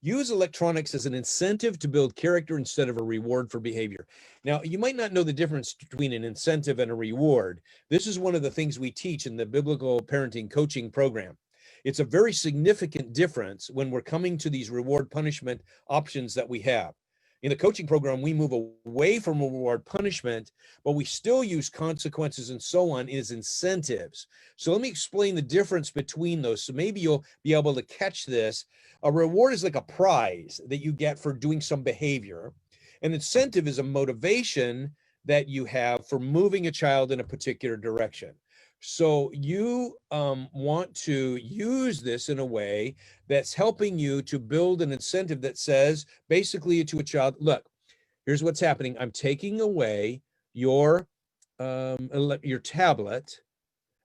Use electronics as an incentive to build character instead of a reward for behavior. Now, you might not know the difference between an incentive and a reward. This is one of the things we teach in the Biblical Parenting Coaching Program. It's a very significant difference when we're coming to these reward punishment options that we have. In the coaching program, we move away from reward punishment, but we still use consequences and so on as incentives. So let me explain the difference between those. So maybe you'll be able to catch this. A reward is like a prize that you get for doing some behavior. An incentive is a motivation that you have for moving a child in a particular direction. So you want to use this in a way that's helping you to build an incentive that says basically to a child, look, here's what's happening. I'm taking away your tablet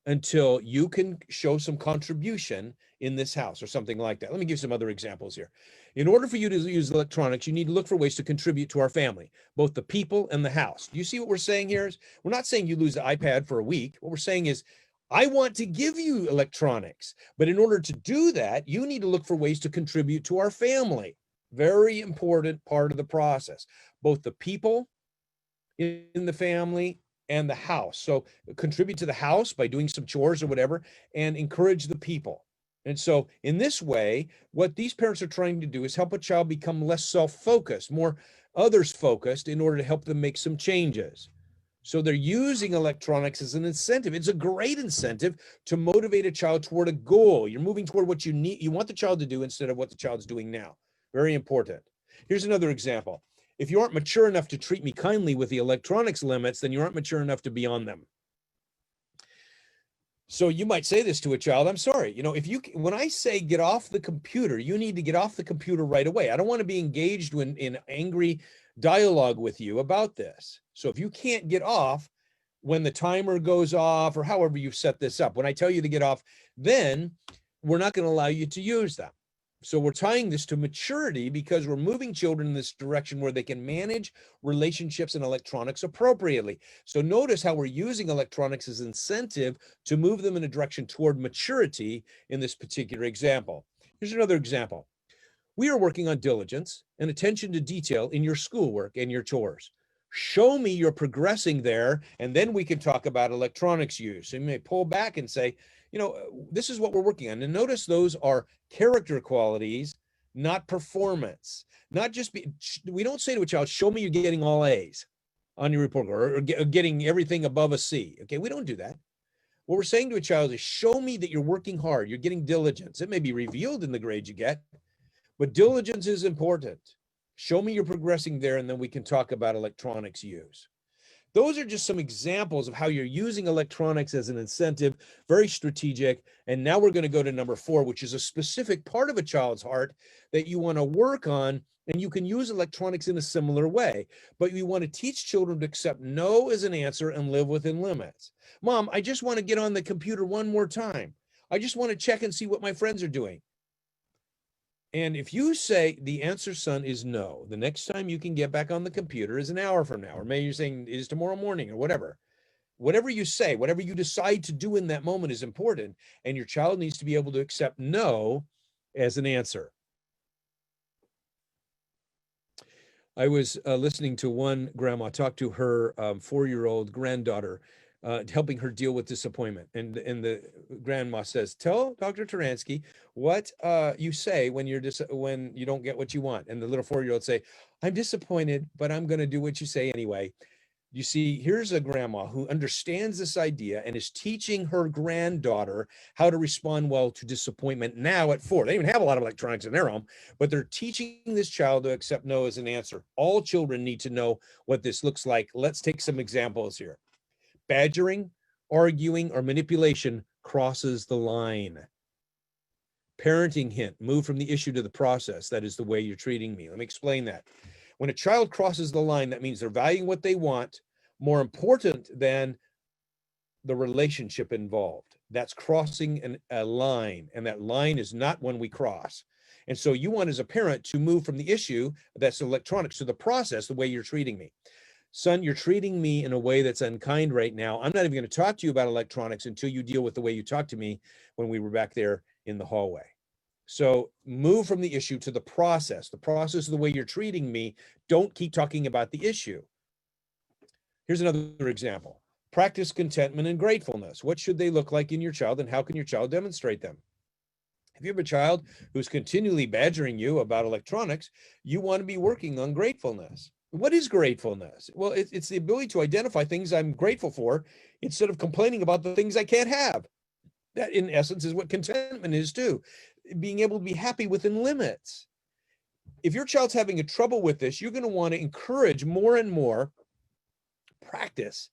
until you can show some contribution in this house, or something like that. Let me give some other examples here. In order for you to use electronics, you need to look for ways to contribute to our family, both the people and the house. Do you see what we're saying here? We're not saying you lose the iPad for a week. What we're saying is, I want to give you electronics, but in order to do that, you need to look for ways to contribute to our family. Very important part of the process, both the people in the family and the house. So contribute to the house by doing some chores or whatever, and encourage the people. And so in this way, what these parents are trying to do is help a child become less self-focused, more others-focused, in order to help them make some changes. So they're using electronics as an incentive. It's a great incentive to motivate a child toward a goal. You're moving toward what you want the child to do instead of what the child's doing now. Very important. Here's another example. If you aren't mature enough to treat me kindly with the electronics limits, then you aren't mature enough to be on them. So you might say this to a child, I'm sorry, when I say get off the computer, you need to get off the computer right away. I don't want to be engaged in angry dialogue with you about this. So if you can't get off when the timer goes off, or however you've set this up, when I tell you to get off, then we're not going to allow you to use them. So we're tying this to maturity, because we're moving children in this direction where they can manage relationships and electronics appropriately. So notice how we're using electronics as incentive to move them in a direction toward maturity in this particular example. Here's another example. We are working on diligence and attention to detail in your schoolwork and your chores. Show me you're progressing there, and then we can talk about electronics use. So you may pull back and say, this is what we're working on. And notice those are character qualities, not performance. Not just we don't say to a child, show me you're getting all A's on your report card, or getting everything above a C. Okay, we don't do that. What we're saying to a child is, show me that you're working hard, you're getting diligence. It may be revealed in the grade you get, but diligence is important. Show me you're progressing there, and then we can talk about electronics use. Those are just some examples of how you're using electronics as an incentive, very strategic. And now we're going to go to number 4, which is a specific part of a child's heart that you want to work on. And you can use electronics in a similar way, but you want to teach children to accept no as an answer and live within limits. Mom, I just want to get on the computer one more time. I just want to check and see what my friends are doing. And if you say the answer, son, is no, the next time you can get back on the computer is an hour from now, or maybe you're saying it is tomorrow morning, or whatever. Whatever you say, whatever you decide to do in that moment is important. And your child needs to be able to accept no as an answer. I was listening to one grandma talk to her 4-year-old granddaughter, helping her deal with disappointment. And the grandma says, tell Dr. Turansky what you say when you don't get what you want. And the little 4-year-old say, I'm disappointed, but I'm going to do what you say anyway. You see, here's a grandma who understands this idea and is teaching her granddaughter how to respond well to disappointment now at 4. They don't even have a lot of electronics in their home, but they're teaching this child to accept no as an answer. All children need to know what this looks like. Let's take some examples here. Badgering, arguing, or manipulation crosses the line. Parenting hint, move from the issue to the process. That is the way you're treating me. Let me explain that. When a child crosses the line, that means they're valuing what they want more important than the relationship involved. That's crossing a line, and that line is not one we cross. And so you want, as a parent, to move from the issue, that's electronics, to the process, the way you're treating me. Son, you're treating me in a way that's unkind right now. I'm not even going to talk to you about electronics until you deal with the way you talked to me when we were back there in the hallway. So move from the issue to the process. The process is the way you're treating me. Don't keep talking about the issue. Here's another example. Practice contentment and gratefulness. What should they look like in your child, and how can your child demonstrate them? If you have a child who's continually badgering you about electronics, you want to be working on gratefulness. What is gratefulness? Well, it's the ability to identify things I'm grateful for instead of complaining about the things I can't have. That, in essence, is what contentment is too. Being able to be happy within limits. If your child's having a trouble with this, you're going to want to encourage more and more practice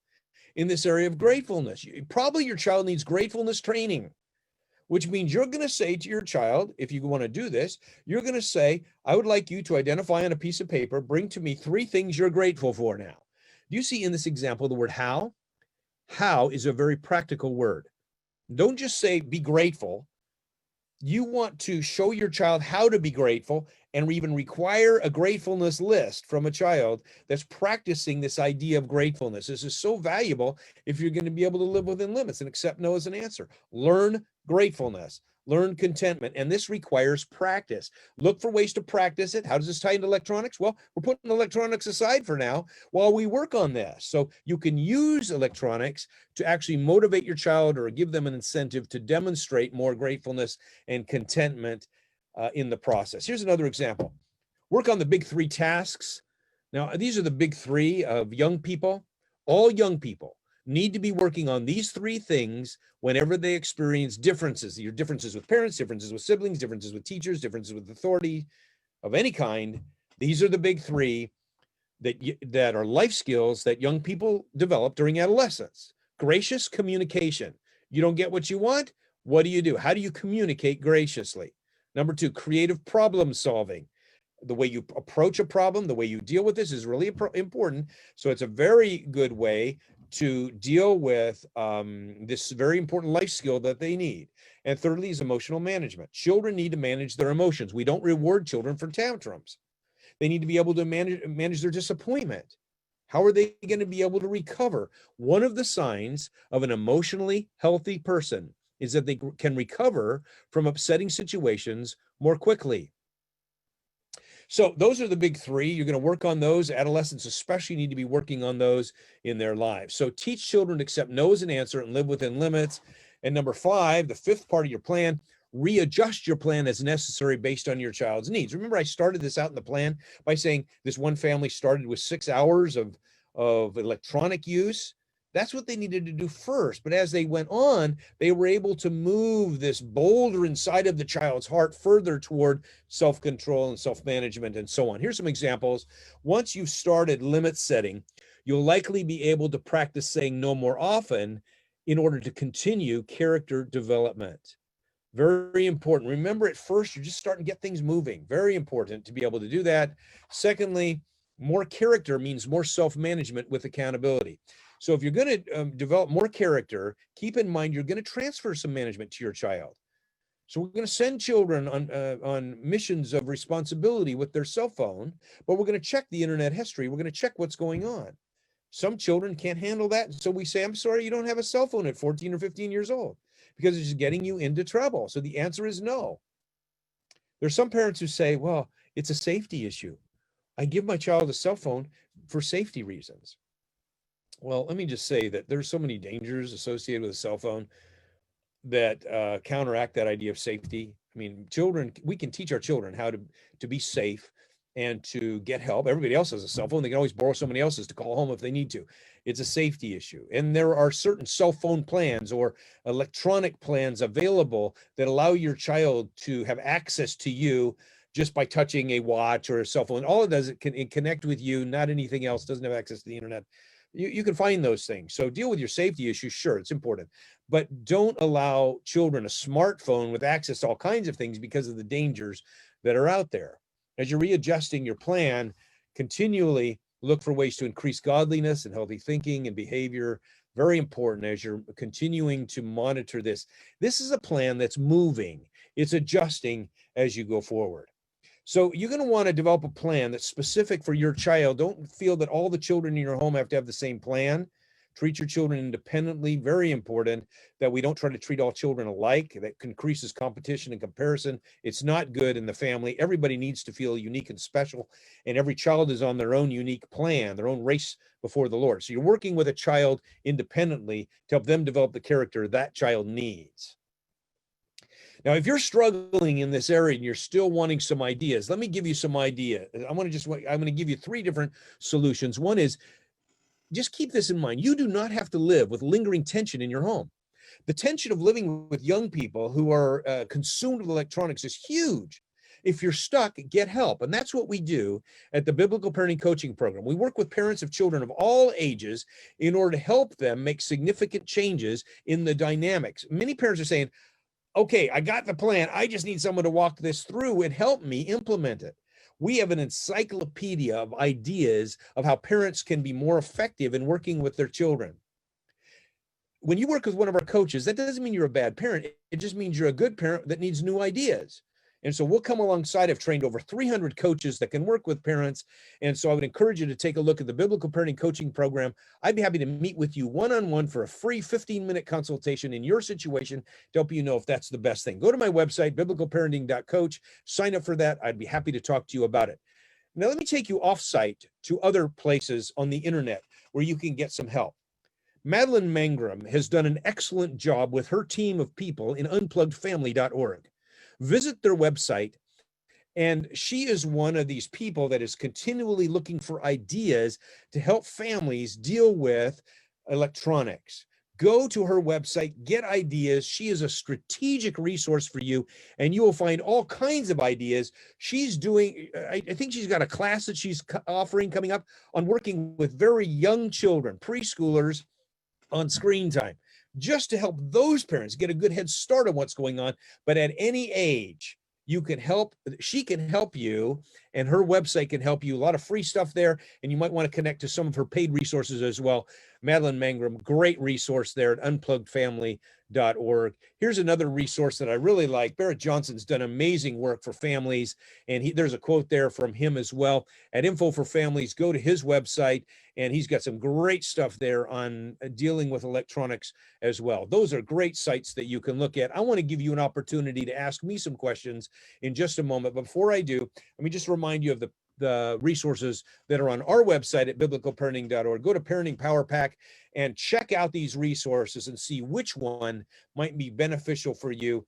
in this area of gratefulness. Probably your child needs gratefulness training, which means you're going to say to your child, if you want to do this, you're going to say, I would like you to identify on a piece of paper, bring to me 3 things you're grateful for now. Do you see in this example the word how? How is a very practical word. Don't just say be grateful. You want to show your child how to be grateful, and even require a gratefulness list from a child that's practicing this idea of gratefulness. This is so valuable if you're going to be able to live within limits and accept no as an answer. Learn gratefulness, learn contentment, and this requires practice. Look for ways to practice it. How does this tie into electronics? Well, we're putting electronics aside for now while we work on this. So you can use electronics to actually motivate your child or give them an incentive to demonstrate more gratefulness and contentment in the process. Here's another example. Work on the big 3 tasks. Now, these are the big 3 of young people. All young people need to be working on these 3 things whenever they experience differences. Your differences with parents, differences with siblings, differences with teachers, differences with authority of any kind. These are the big 3 that are life skills that young people develop during adolescence. Gracious communication. You don't get what you want? What do? How do you communicate graciously? Number 2, creative problem solving. The way you approach a problem, the way you deal with this is really important. So it's a very good way to deal with this very important life skill that they need. And thirdly is emotional management. Children need to manage their emotions. We don't reward children for tantrums. They need to be able to manage their disappointment. How are they going to be able to recover? One of the signs of an emotionally healthy person is that they can recover from upsetting situations more quickly. So those are the big three. You're going to work on those. Adolescents especially need to be working on those in their lives. So teach children to accept no as an answer and live within limits. And number 5, the 5th part of your plan, readjust your plan as necessary based on your child's needs. Remember, I started this out in the plan by saying this one family started with 6 hours of electronic use. That's what they needed to do first. But as they went on, they were able to move this boulder inside of the child's heart further toward self-control and self-management and so on. Here's some examples. Once you've started limit setting, you'll likely be able to practice saying no more often in order to continue character development. Very important. Remember, at first, you're just starting to get things moving. Very important to be able to do that. Secondly, more character means more self-management with accountability. So if you're going to develop more character, keep in mind you're going to transfer some management to your child. So we're going to send children on missions of responsibility with their cell phone, but we're going to check the internet history. We're going to check what's going on. Some children can't handle that. So we say, I'm sorry, you don't have a cell phone at 14 or 15 years old because it's getting you into trouble. So the answer is no. There's some parents who say, well, it's a safety issue. I give my child a cell phone for safety reasons. Well, let me just say that there's so many dangers associated with a cell phone that counteract that idea of safety. I mean, children, we can teach our children how to be safe and to get help. Everybody else has a cell phone. They can always borrow somebody else's to call home if they need to. It's a safety issue. And there are certain cell phone plans or electronic plans available that allow your child to have access to you just by touching a watch or a cell phone. All it does, it can connect with you, not anything else, doesn't have access to the internet. You can find those things. So deal with your safety issues. Sure, it's important, but don't allow children a smartphone with access to all kinds of things because of the dangers that are out there. As you're readjusting your plan, continually look for ways to increase godliness and healthy thinking and behavior. Very important as you're continuing to monitor this. This is a plan that's moving. It's adjusting as you go forward. So you're going to want to develop a plan that's specific for your child. Don't feel that all the children in your home have to have the same plan. Treat your children independently. Very important that we don't try to treat all children alike. That increases competition and comparison. It's not good in the family. Everybody needs to feel unique and special, and every child is on their own unique plan, their own race before the Lord. So you're working with a child independently to help them develop the character that child needs. Now, if you're struggling in this area and you're still wanting some ideas, let me give you some ideas. I'm going to give you 3 different solutions. One is, just keep this in mind. You do not have to live with lingering tension in your home. The tension of living with young people who are consumed with electronics is huge. If you're stuck, get help. And that's what we do at the Biblical Parenting Coaching Program. We work with parents of children of all ages in order to help them make significant changes in the dynamics. Many parents are saying, okay, I got the plan. I just need someone to walk this through and help me implement it. We have an encyclopedia of ideas of how parents can be more effective in working with their children. When you work with one of our coaches, that doesn't mean you're a bad parent. It just means you're a good parent that needs new ideas. And so we'll come alongside. I've trained over 300 coaches that can work with parents. And so I would encourage you to take a look at the Biblical Parenting Coaching Program. I'd be happy to meet with you one-on-one for a free 15-minute consultation in your situation to help you know if that's the best thing. Go to my website, biblicalparenting.coach, sign up for that. I'd be happy to talk to you about it. Now, let me take you off-site to other places on the internet where you can get some help. Madeline Mangrum has done an excellent job with her team of people in unpluggedfamily.org. Visit their website, and she is one of these people that is continually looking for ideas to help families deal with electronics. Go to her website, get ideas. She is a strategic resource for you, and you will find all kinds of ideas. She's doing, I think she's got a class that she's offering coming up on working with very young children, preschoolers, on screen time, just to help those parents get a good head start on what's going on. But at any age, you can help, she can help you, and her website can help you. A lot of free stuff there, and you might want to connect to some of her paid resources as well. Madeline Mangrum, great resource there at unpluggedfamily.org. Here's another resource that I really like. Barrett Johnson's done amazing work for families, and there's a quote there from him as well. At Info for Families, go to his website, and he's got some great stuff there on dealing with electronics as well. Those are great sites that you can look at. I want to give you an opportunity to ask me some questions in just a moment. Before I do, let me just remind remind you of the resources that are on our website at biblicalparenting.org. Go to Parenting Power Pack and check out these resources and see which one might be beneficial for you.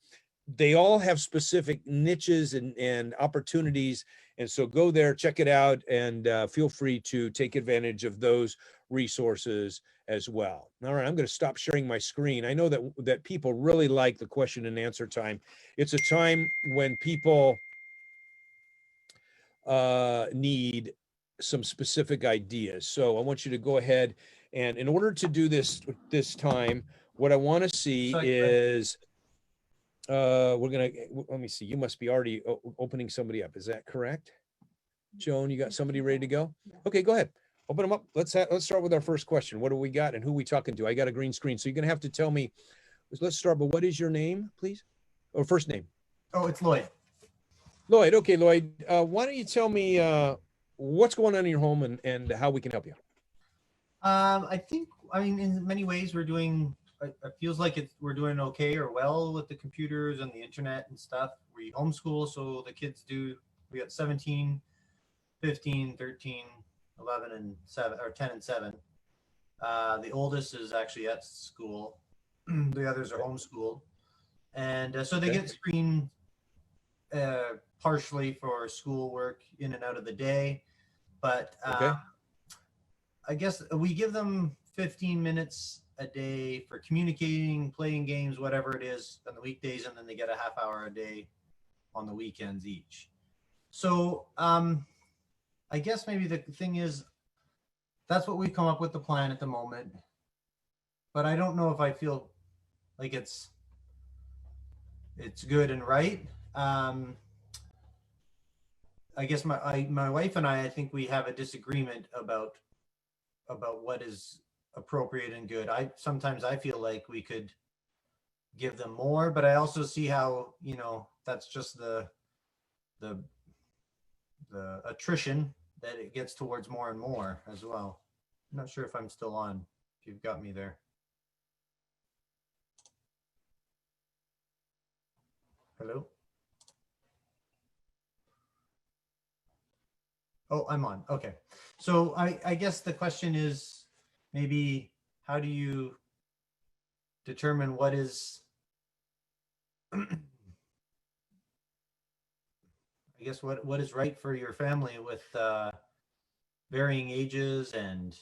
They all have specific niches and opportunities. And so go there, check it out, and feel free to take advantage of those resources as well. All right, I'm going to stop sharing my screen. I know that people really like the question and answer time. It's a time when people need some specific ideas. So I want you to go ahead, and in order to do this time, what I want to see is we're gonna, let me see, you must be already opening somebody up. Is that correct? Joan, you got somebody ready to go? Okay, go ahead. Open them up. Let's start with our first question. What do we got and who are we talking to? I got a green screen, so you're gonna have to tell me. Let's start, but what is your name, please? Or first name? Oh, it's Lloyd. Lloyd. Okay, Lloyd. Why don't you tell me what's going on in your home and how we can help you? I mean, in many ways, we're doing. It feels like we're doing okay or well with the computers and the internet and stuff. We homeschool, so the kids do. We got 17, 15, 13, 11, and 7, or 10 and 7. The oldest is actually at school. The others are homeschooled, and so they get screened partially for schoolwork in and out of the day. But I guess we give them 15 minutes a day for communicating, playing games, whatever it is on the weekdays, and then they get a half hour a day on the weekends each. So I guess maybe the thing is that's what we've come up with the plan at the moment. But I don't know if I feel like it's good and right. I guess my wife and I think we have a disagreement about what is appropriate and good. Sometimes I feel like we could give them more, but I also see how, that's just the attrition that it gets towards more and more as well. I'm not sure if I'm still on, if you've got me there. Hello? Oh, I'm on. Okay. So I guess the question is maybe how do you determine what is, I guess, what is right for your family with varying ages and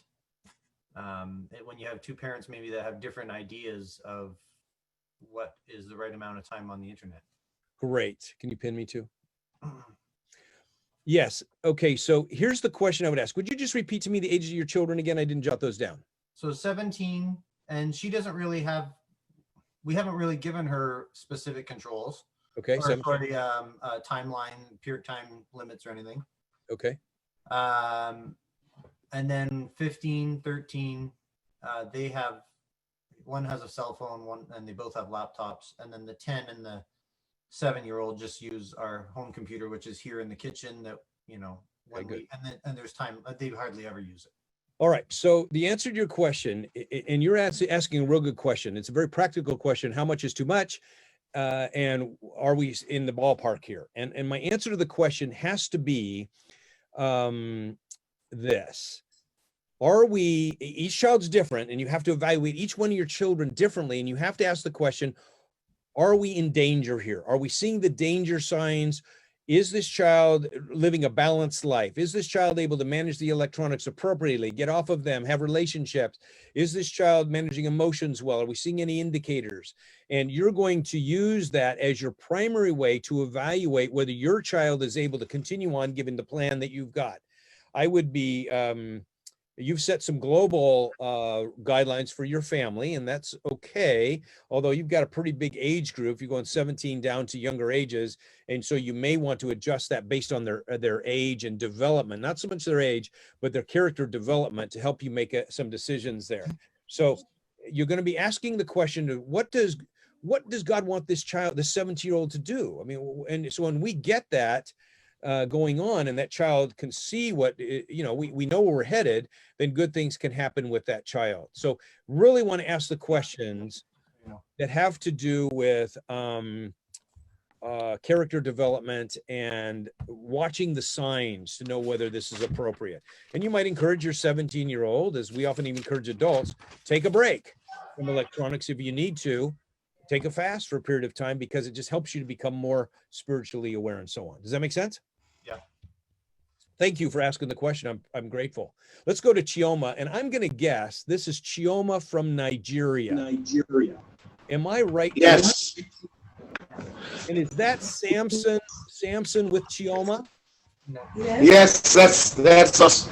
when you have two parents maybe that have different ideas of what is the right amount of time on the internet. Great. Can you pin me too? Yes. Okay. So here's the question I would ask. Would you just repeat to me the ages of your children again? I didn't jot those down. So 17, and she doesn't really have, we haven't really given her specific controls. Okay. For the timeline, period time limits or anything. Okay. And then 15, 13, they have, one has a cell phone, and they both have laptops. And then the 10 and the 7-year-old just use our home computer, which is here in the kitchen that, when and there's time, they hardly ever use it. All right. So the answer to your question, and you're asking a real good question. It's a very practical question. How much is too much? And are we in the ballpark here? And my answer to the question has to be this. Are we, each child's different, and you have to evaluate each one of your children differently, and you have to ask the question, are we in danger here? Are we seeing the danger signs? Is this child living a balanced life? Is this child able to manage the electronics appropriately, get off of them, have relationships? Is this child managing emotions well? Are we seeing any indicators? And you're going to use that as your primary way to evaluate whether your child is able to continue on given the plan that you've got. I would be, you've set some global guidelines for your family, and that's okay. Although you've got a pretty big age group, you're going 17 down to younger ages, and so you may want to adjust that based on their age and development, not so much their age, but their character development to help you make some decisions there. So you're going to be asking the question of what does God want this child, this 17-year-old, to do? I mean, and so when we get that going on, and that child can see what, we know where we're headed, then good things can happen with that child. So really want to ask the questions that have to do with character development and watching the signs to know whether this is appropriate. And you might encourage your 17-year-old, as we often even encourage adults, take a break from electronics if you need to. Take a fast for a period of time because it just helps you to become more spiritually aware and so on. Does that make sense? Yeah. Thank you for asking the question. I'm grateful. Let's go to Chioma, and I'm going to guess this is Chioma from Nigeria. Nigeria. Am I right? Yes. And is that Samson with Chioma? Yes, that's us.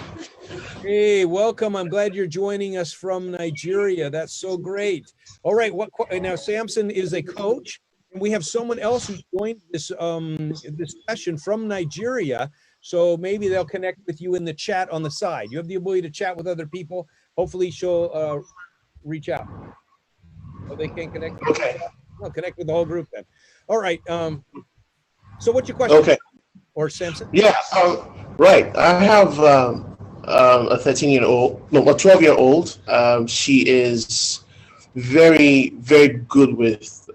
Hey, welcome. I'm glad you're joining us from Nigeria. That's so great. All right. Now Samson is a coach, and we have someone else who joined this session from Nigeria. So maybe they'll connect with you in the chat on the side. You have the ability to chat with other people. Hopefully she'll reach out. Oh, they can't connect. Okay. No, connect with the whole group then. All right. So what's your question? Okay. Or Samson? Yeah. Right. I have a 13-year-old, no, a 12-year-old. She is very, very good with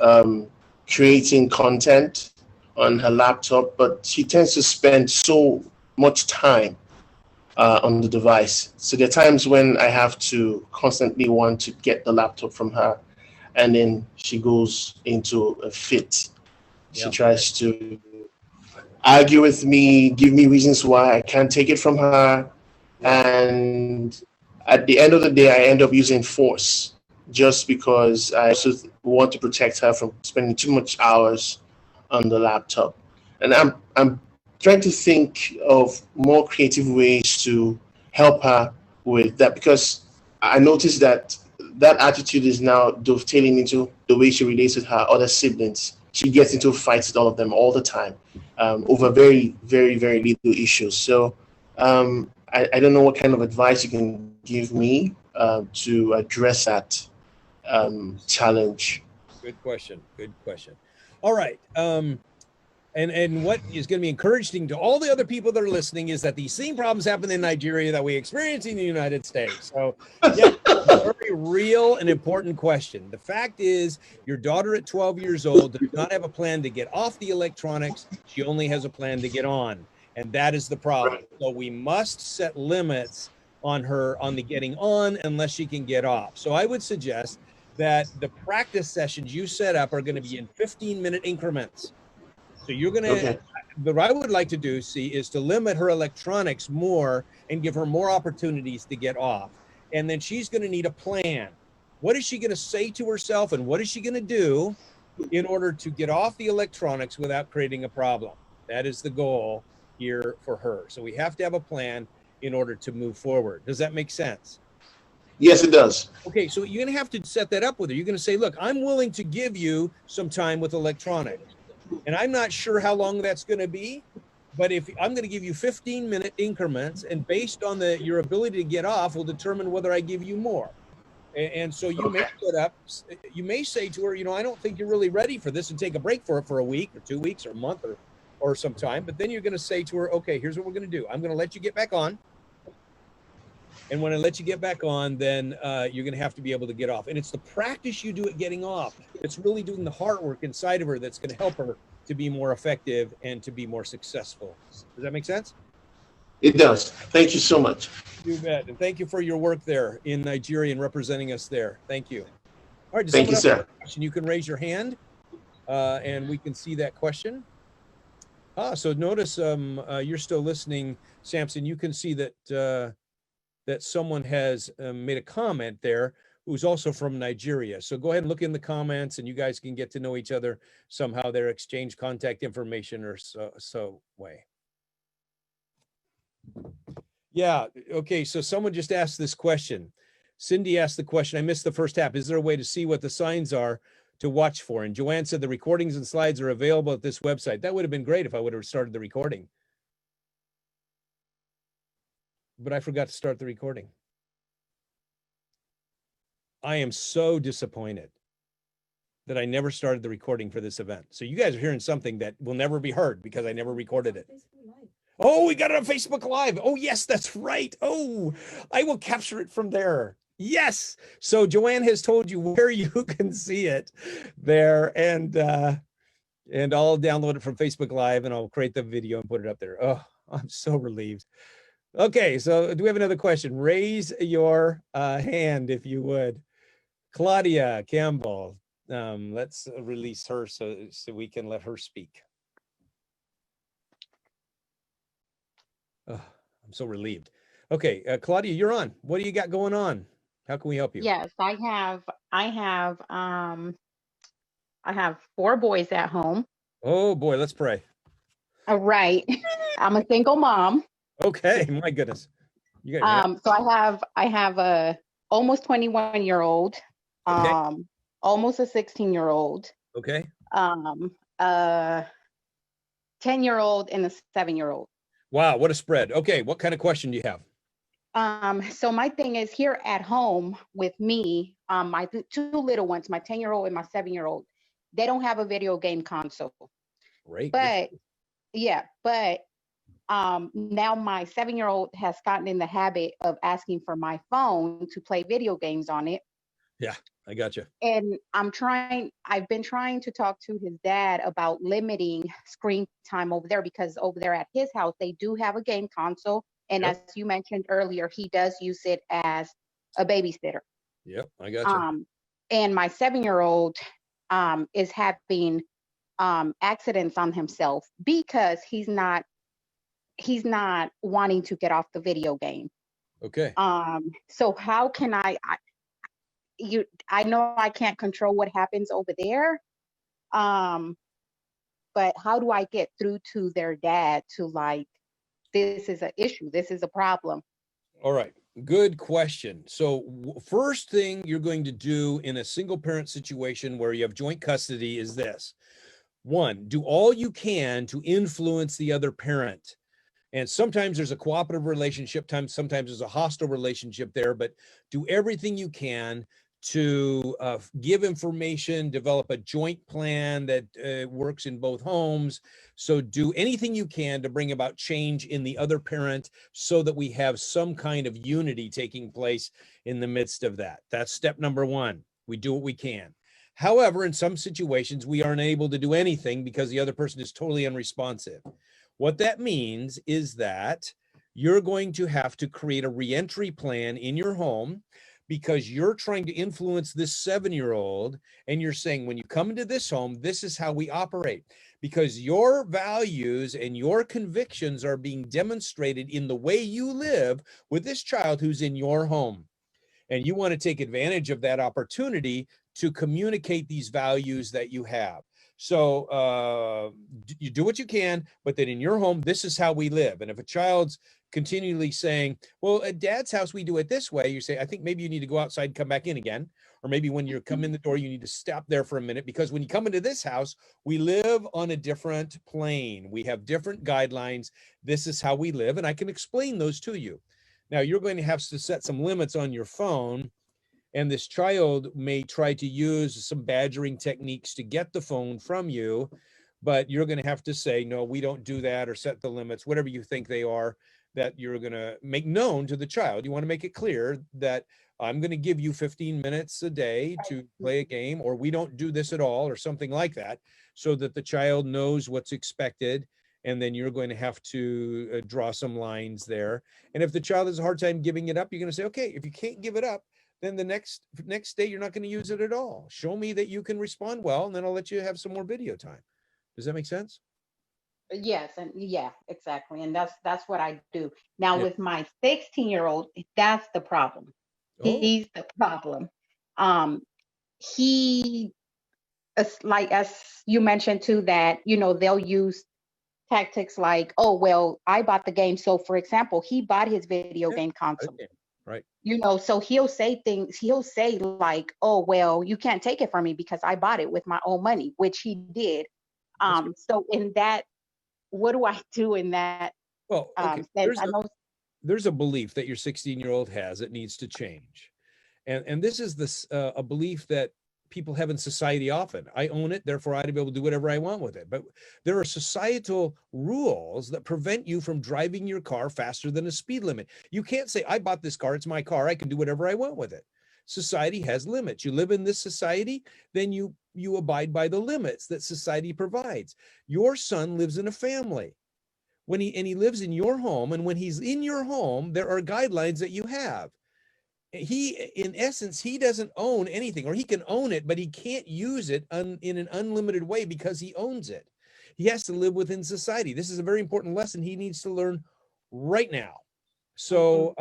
creating content on her laptop, but she tends to spend so much time on the device. So there are times when I have to constantly want to get the laptop from her, and then she goes into a fit. She tries to argue with me, give me reasons why I can't take it from her. And at the end of the day, I end up using force just because I also want to protect her from spending too much hours on the laptop. And I'm trying to think of more creative ways to help her with that, because I noticed that attitude is now dovetailing into the way she relates with her other siblings. She gets into fights with all of them all the time over very, very, very little issues. So I don't know what kind of advice you can give me to address that challenge. Good question. Good question. All right. And what is going to be encouraging to all the other people that are listening is that these same problems happen in Nigeria that we experience in the United States. So, yeah, very real and important question. The fact is, your daughter at 12 years old does not have a plan to get off the electronics. She only has a plan to get on. And that is the problem. So we must set limits on her on the getting on unless she can get off. So I would suggest that the practice sessions you set up are going to be in 15-minute increments. So you're going to, okay. What I would like to do, is to limit her electronics more and give her more opportunities to get off. And then she's going to need a plan. What is she going to say to herself, and what is she going to do in order to get off the electronics without creating a problem? That is the goal here for her. So we have to have a plan in order to move forward. Does that make sense? Yes, it does. Okay, so you're going to have to set that up with her. You're going to say, look, I'm willing to give you some time with electronics. And I'm not sure how long that's going to be, but if I'm going to give you 15-minute increments, and based on your ability to get off will determine whether I give you more. And so you may set up, you may say to her, I don't think you're really ready for this, and take a break for it for a week or 2 weeks or a month or some time. But then you're going to say to her, okay, here's what we're going to do. I'm going to let you get back on. And when I let you get back on, then you're going to have to be able to get off. And it's the practice you do at getting off. It's really doing the hard work inside of her that's going to help her to be more effective and to be more successful. Does that make sense? It does. Thank you so much. You bet. And thank you for your work there in Nigeria and representing us there. Thank you. All right. Thank you, sir. You can raise your hand and we can see that question. So notice you're still listening, Samson. You can see that that someone has made a comment there who's also from Nigeria. So go ahead and look in the comments and you guys can get to know each other somehow there, exchange contact information or so way. Yeah, okay, so someone just asked this question. Cindy asked the question, I missed the first half. Is there a way to see what the signs are to watch for? And Joanne said the recordings and slides are available at this website. That would have been great if I would have started the recording. But I forgot to start the recording. I am so disappointed that I never started the recording for this event. So you guys are hearing something that will never be heard because I never recorded it. Oh, we got it on Facebook Live. Oh, yes, that's right. Oh, I will capture it from there. Yes. So Joanne has told you where you can see it there. And And I'll download it from Facebook Live and I'll create the video and put it up there. Oh, I'm so relieved. Okay, so do we have another question? Raise your hand if you would. Claudia Campbell, let's release her so we can let her speak. Oh, I'm so relieved. Okay, Claudia, you're on. What do you got going on? How can we help you? Yes, I have 4 boys at home. Oh boy, let's pray. All right. I'm a single mom. Okay, my goodness. You got So I have a almost 21-year-old, Okay. almost a 16-year-old, Okay. a 10-year-old and a 7-year-old. Wow, what a spread. Okay, what kind of question do you have? So my thing is here at home with me, my 2 little ones, my 10-year-old and my 7-year-old, they don't have a video game console. Great. But now my 7-year-old has gotten in the habit of asking for my phone to play video games on it. Yeah, I got you. And I've been trying to talk to his dad about limiting screen time over there, because over there at his house, they do have a game console. And Yep. as you mentioned earlier, he does use it as a babysitter. Yep, I got you. And my 7-year-old is having accidents on himself because he's not wanting to get off the video game. Okay. So how can I know I can't control what happens over there, but how do I get through to their dad to, like, this is an issue, this is a problem? All right, good question. So first thing you're going to do in a single parent situation where you have joint custody is this. 1, do all you can to influence the other parent. And sometimes there's a cooperative relationship, sometimes there's a hostile relationship there, but do everything you can to give information, develop a joint plan that works in both homes. So do anything you can to bring about change in the other parent so that we have some kind of unity taking place in the midst of that. That's step number 1. We do what we can. However, in some situations, we aren't able to do anything because the other person is totally unresponsive. What that means is that you're going to have to create a reentry plan in your home, because you're trying to influence this 7-year-old and you're saying, when you come into this home, this is how we operate, because your values and your convictions are being demonstrated in the way you live with this child who's in your home. And you want to take advantage of that opportunity to communicate these values that you have. So you do what you can, but then in your home, this is how we live. And if a child's continually saying, well, at Dad's house, we do it this way, you say, I think maybe you need to go outside and come back in again. Or maybe when you come in the door, you need to stop there for a minute, because when you come into this house, we live on a different plane. We have different guidelines. This is how we live. And I can explain those to you. Now, you're going to have to set some limits on your phone. And this child may try to use some badgering techniques to get the phone from you, but you're going to have to say, no, we don't do that, or set the limits, whatever you think they are, that you're going to make known to the child. You want to make it clear that I'm going to give you 15 minutes a day to play a game, or we don't do this at all, or something like that, so that the child knows what's expected. And then you're going to have to draw some lines there. And if the child has a hard time giving it up, you're going to say, okay, if you can't give it up, then the next day you're not going to use it at all. Show me that you can respond well, and then I'll let you have some more video time. Does that make sense? Yes, and yeah, exactly. And that's what I do. Now with my 16-year-old, that's the problem. Oh. He's the problem. He is, like, as you mentioned too, that, you know, they'll use tactics like, oh, well, I bought the game. So for example, he bought his video game console. Okay. Right. You know, so he'll say things, he'll say like, oh, well, you can't take it from me because I bought it with my own money, which he did. So in that, what do I do in that? Well, okay. There's a belief that your 16-year-old has that needs to change. And this is a belief that people have in society often. I own it, therefore I'd be able to do whatever I want with it. But there are societal rules that prevent you from driving your car faster than a speed limit. You can't say, I bought this car, it's my car, I can do whatever I want with it. Society has limits. You live in this society, then you you abide by the limits that society provides. Your son lives in a family. He lives in your home, and when he's in your home, there are guidelines that you have. In essence, he doesn't own anything, or he can own it, but he can't use it in an unlimited way because he owns it. He has to live within society. This is a very important lesson he needs to learn right now. So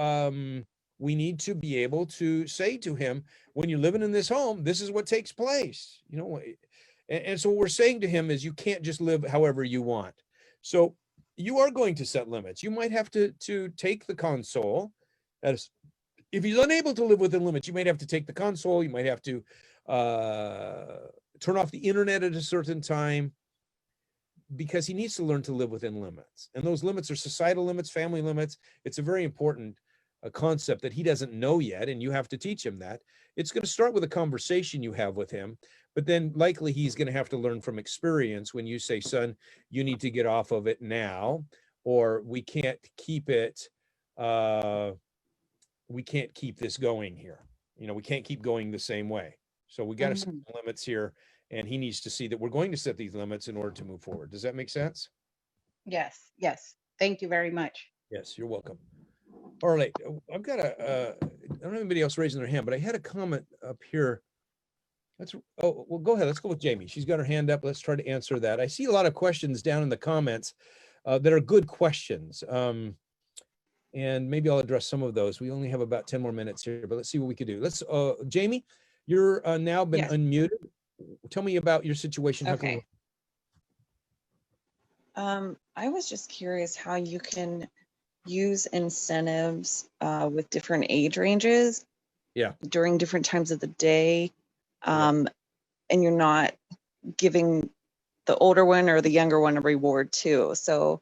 we need to be able to say to him, when you're living in this home, this is what takes place, and so what we're saying to him is, you can't just live however you want. So you are going to set limits. You might have to take the console. If he's unable to live within limits, you might have to take the console. You might have to turn off the internet at a certain time, because he needs to learn to live within limits. And those limits are societal limits, family limits. It's a very important concept that he doesn't know yet, and you have to teach him that. It's going to start with a conversation you have with him, but then likely he's going to have to learn from experience when you say, son, you need to get off of it now, or we can't keep it, we can't keep this going here. We can't keep going the same way. So we got to set limits here, and he needs to see that we're going to set these limits in order to move forward. Does that make sense? Yes. Thank you very much. Yes, you're welcome. All right, I've got I don't have anybody else raising their hand, but I had a comment up here. Well, go ahead. Let's go with Jamie. She's got her hand up. Let's try to answer that. I see a lot of questions down in the comments that are good questions. And maybe I'll address some of those. We only have about 10 more minutes here, but let's see what we could do. Jamie, you're now been unmuted. Tell me about your situation. Okay. I was just curious how you can use incentives with different age ranges. Yeah. During different times of the day. And you're not giving the older one or the younger one a reward too. So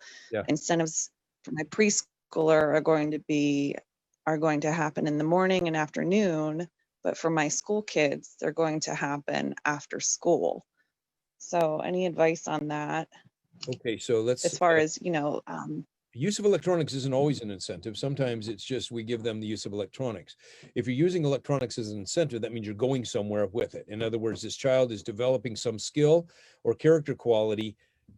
incentives for my preschooler are going to happen in the morning and afternoon, but for my school kids, they're going to happen after school. So any advice on that? Okay, so let's, as far as, use of electronics isn't always an incentive. Sometimes it's just we give them the use of electronics. If you're using electronics as an incentive, that means you're going somewhere with it. In other words, this child is developing some skill or character quality,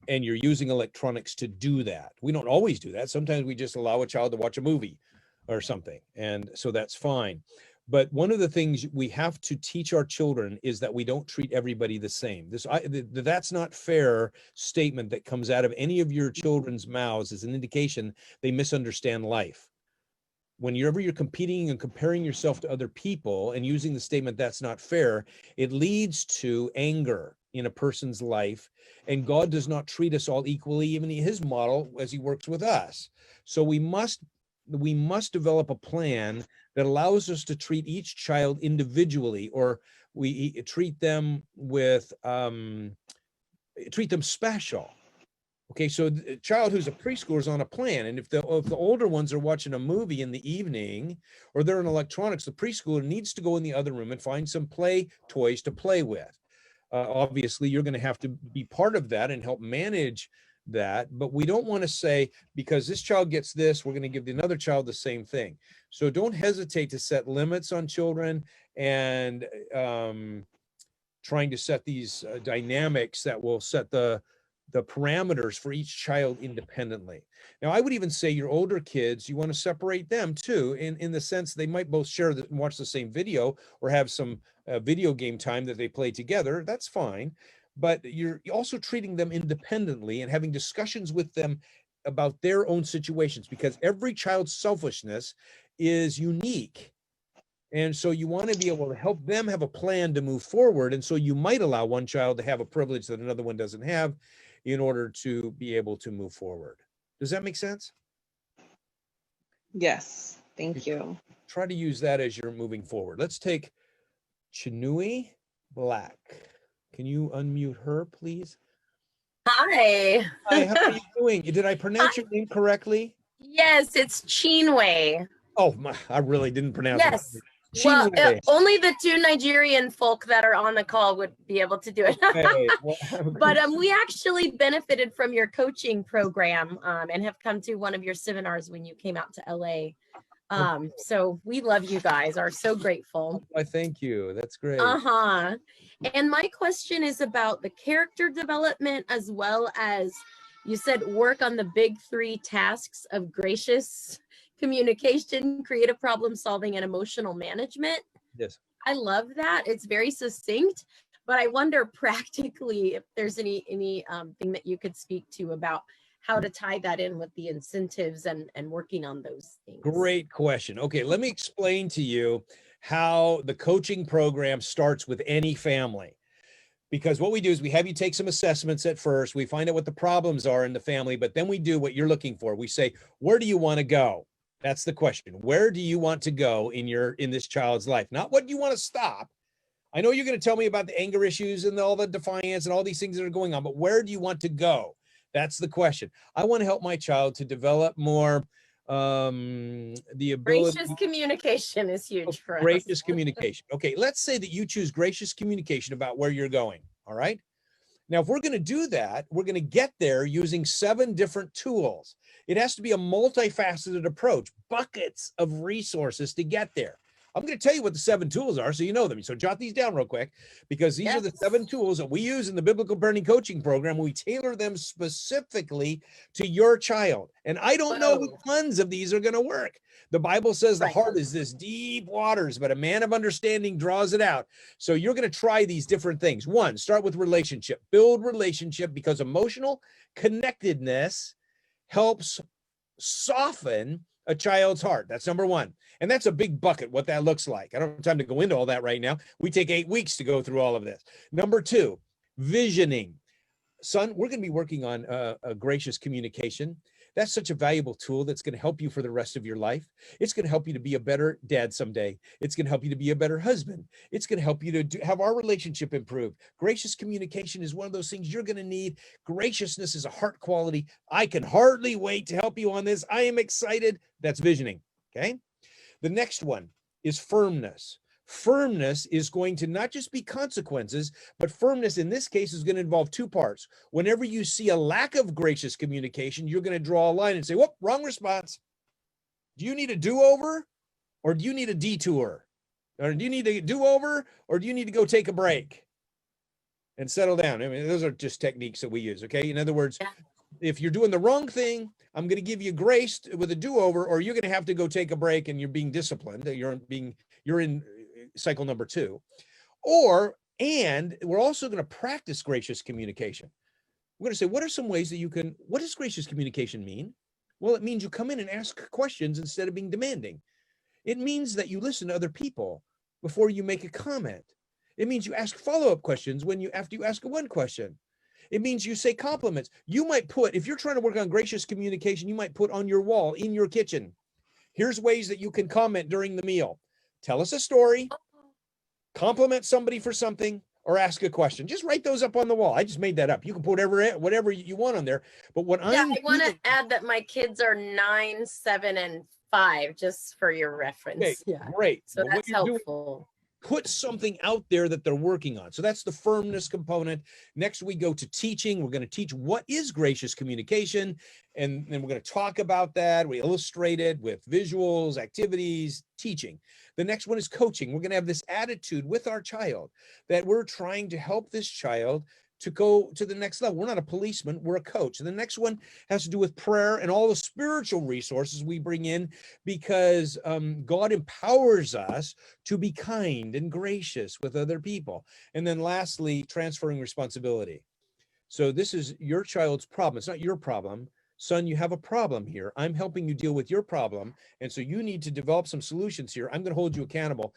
and you're using electronics to do that. We don't always do that. Sometimes we just allow a child to watch a movie or something, and so that's fine. But one of the things we have to teach our children is that we don't treat everybody the same. That's not fair statement that comes out of any of your children's mouths is an indication they misunderstand life. Whenever you're competing and comparing yourself to other people and using the statement, that's not fair, it leads to anger in a person's life. And God does not treat us all equally, even in his model as he works with us. So we must develop a plan that allows us to treat each child individually, or we treat them special. Okay, so a child who's a preschooler is on a plan, and if the older ones are watching a movie in the evening, or they're in electronics, the preschooler needs to go in the other room and find some play toys to play with. Obviously, you're going to have to be part of that and help manage that, but we don't want to say, because this child gets this, we're going to give another child the same thing. So don't hesitate to set limits on children, and trying to set these dynamics that will set the parameters for each child independently. Now, I would even say your older kids, you want to separate them too, in the sense they might both share and watch the same video, or have some video game time that they play together. That's fine. But you're also treating them independently and having discussions with them about their own situations, because every child's selfishness is unique. And so you want to be able to help them have a plan to move forward. And so you might allow one child to have a privilege that another one doesn't have in order to be able to move forward. Does that make sense? Yes, thank you. Try to use that as you're moving forward. Let's take Chinui Black. Can you unmute her, please? Hi. Hi, how are you doing? Did I pronounce your name correctly? Yes, it's Chinwe. Oh, I really didn't pronounce it. Yes. Well, only the two Nigerian folk that are on the call would be able to do it. Okay, well, but we actually benefited from your coaching program and have come to one of your seminars when you came out to LA. So we love you guys, are so grateful. I thank you. That's great. Uh-huh. And my question is about the character development, as well as you said work on the big 3 tasks of gracious communication, creative problem solving, and emotional management. Yes. I love that. It's very succinct, but I wonder practically if there's any thing that you could speak to about how to tie that in with the incentives and working on those things. Great question. Okay, let me explain to you how the coaching program starts with any family. Because what we do is we have you take some assessments at first. We find out what the problems are in the family, but then we do what you're looking for. We say, where do you want to go? That's the question. Where do you want to go in this child's life? Not what you want to stop. I know you're going to tell me about the anger issues and all the defiance and all these things that are going on, but where do you want to go? That's the question. I want to help my child to develop more the ability. Gracious communication is huge for us. Gracious communication. Okay, let's say that you choose gracious communication about where you're going. All right. Now, if we're going to do that, we're going to get there using 7 different tools. It has to be a multifaceted approach, buckets of resources to get there. I'm going to tell you what the 7 tools are so you know them. So jot these down real quick, because these are the 7 tools that we use in the Biblical Parenting Coaching Program. We tailor them specifically to your child. And I don't know which ones of these are going to work. The Bible says the heart is this deep waters, but a man of understanding draws it out. So you're going to try these different things. 1, start with relationship. Build relationship, because emotional connectedness helps soften a child's heart. That's number 1. And that's a big bucket, what that looks like. I don't have time to go into all that right now. We take 8 weeks to go through all of this. Number 2, visioning. Son, we're going to be working on a gracious communication. That's such a valuable tool that's going to help you for the rest of your life. It's going to help you to be a better dad someday. It's going to help you to be a better husband. It's going to help you to have our relationship improved. Gracious communication is one of those things you're going to need. Graciousness is a heart quality. I can hardly wait to help you on this. I am excited. That's visioning. Okay. The next one is firmness. Firmness is going to not just be consequences, but firmness in this case is going to involve 2 parts. Whenever you see a lack of gracious communication, you're going to draw a line and say, whoop, wrong response. Do you need a do-over, or do you need a detour? Or do you need a do-over, or do you need to go take a break and settle down? I mean, those are just techniques that we use, okay? In other words, if you're doing the wrong thing, I'm going to give you grace with a do-over, or you're going to have to go take a break and you're being disciplined. You're in cycle number 2. And we're also going to practice gracious communication. We're going to say, what are some ways that what does gracious communication mean? Well, it means you come in and ask questions instead of being demanding. It means that you listen to other people before you make a comment. It means you ask follow-up questions after you ask one question. It means you say compliments. You might if you're trying to work on gracious communication, you might put on your wall in your kitchen, here's ways that you can comment during the meal. Tell us a story, compliment somebody for something, or ask a question. Just write those up on the wall. I just made that up. You can put whatever you want on there. But I want to add that my kids are 9, 7, and 5, just for your reference. Okay, great. So that's helpful. Put something out there that they're working on. So that's the firmness component. Next, we go to teaching. We're going to teach what is gracious communication. And then we're going to talk about that. We illustrate it with visuals, activities, teaching. The next one is coaching. We're going to have this attitude with our child that we're trying to help this child to go to the next level. We're not a policeman, we're a coach. And the next one has to do with prayer and all the spiritual resources we bring in, because God empowers us to be kind and gracious with other people. And then lastly, transferring responsibility. So this is your child's problem. It's not your problem. Son, you have a problem here. I'm helping you deal with your problem. And so you need to develop some solutions here. I'm going to hold you accountable.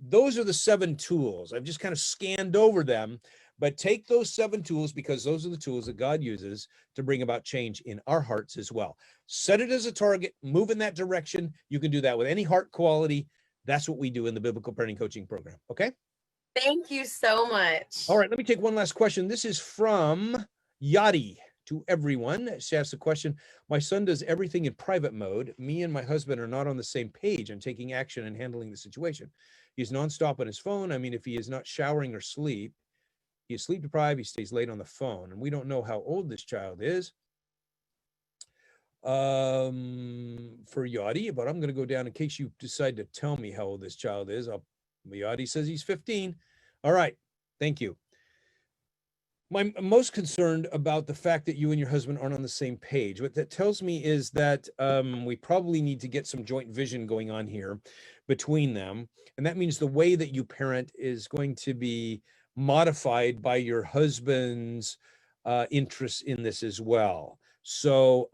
Those are the 7 tools. I've just kind of scanned over them. But take those 7 tools, because those are the tools that God uses to bring about change in our hearts as well. Set it as a target, move in that direction. You can do that with any heart quality. That's what we do in the Biblical Parenting Coaching Program. Okay? Thank you so much. All right, let me take one last question. This is from Yadi to everyone. She asks the question, my son does everything in private mode. Me and my husband are not on the same page on taking action and handling the situation. He's nonstop on his phone. I mean, if he is not showering or sleep, he is sleep deprived, he stays late on the phone, and we don't know how old this child is. for Yachty, but I'm going to go down in case you decide to tell me how old this child is. Yachty says he's 15. All right. Thank you. I'm most concerned about the fact that you and your husband aren't on the same page. What that tells me is that we probably need to get some joint vision going on here between them. And that means the way that you parent is going to be modified by your husband's interests in this as well. So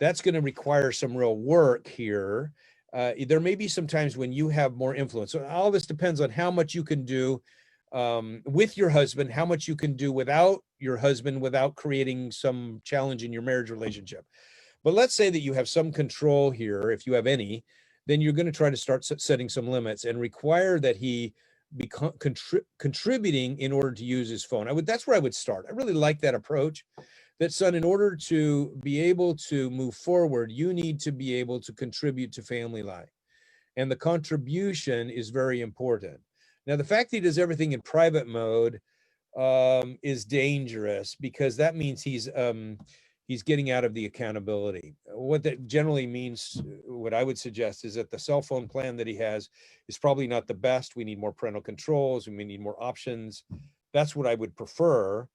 that's going to require some real work here. There may be some times when you have more influence. So all this depends on how much you can do with your husband, how much you can do without your husband without creating some challenge in your marriage relationship. But let's say that you have some control here, if you have any, then you're going to try to start setting some limits and require that he be contributing in order to use his phone. That's where I would start. I really like that approach. That, son, in order to be able to move forward, you need to be able to contribute to family life. And the contribution is very important. Now, the fact that he does everything in private mode is dangerous because that means he's getting out of the accountability. What that generally means, what I would suggest, is that the cell phone plan that he has is probably not the best. We need more parental controls and we need more options. That's what I would prefer.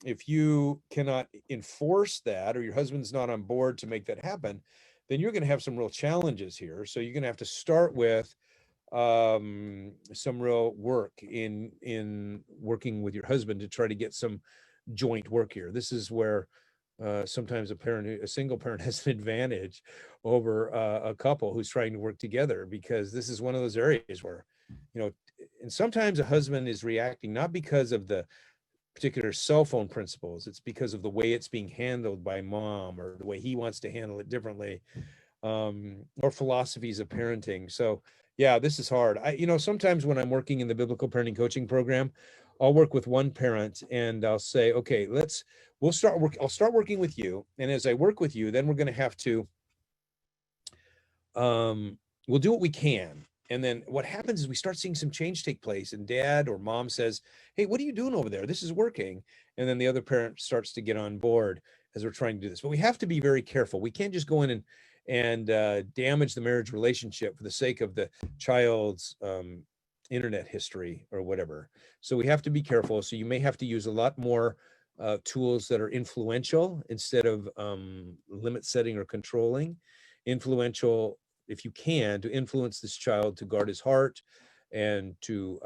If you cannot enforce that, or your husband's not on board to make that happen, then you're going to have some real challenges here. So you're going to have to start with some real work in working with your husband to try to get some joint work here. This is where sometimes a single parent has an advantage over a couple who's trying to work together, because this is one of those areas where, and sometimes a husband is reacting not because of the particular cell phone principles, it's because of the way it's being handled by mom, or the way he wants to handle it differently, or philosophies of parenting. So yeah, this is hard. Sometimes when I'm working in the biblical parenting coaching program, I'll work with one parent and I'll say, okay, I'll start working with you. And as I work with you, then we're going to have to, we'll do what we can. And then what happens is we start seeing some change take place, and dad or mom says, hey, what are you doing over there? This is working. And then the other parent starts to get on board as we're trying to do this. But we have to be very careful. We can't just go in and damage the marriage relationship for the sake of the child's internet history or whatever. So we have to be careful. So you may have to use a lot more tools that are influential instead of limit setting or controlling. Influential, if you can, to influence this child to guard his heart and to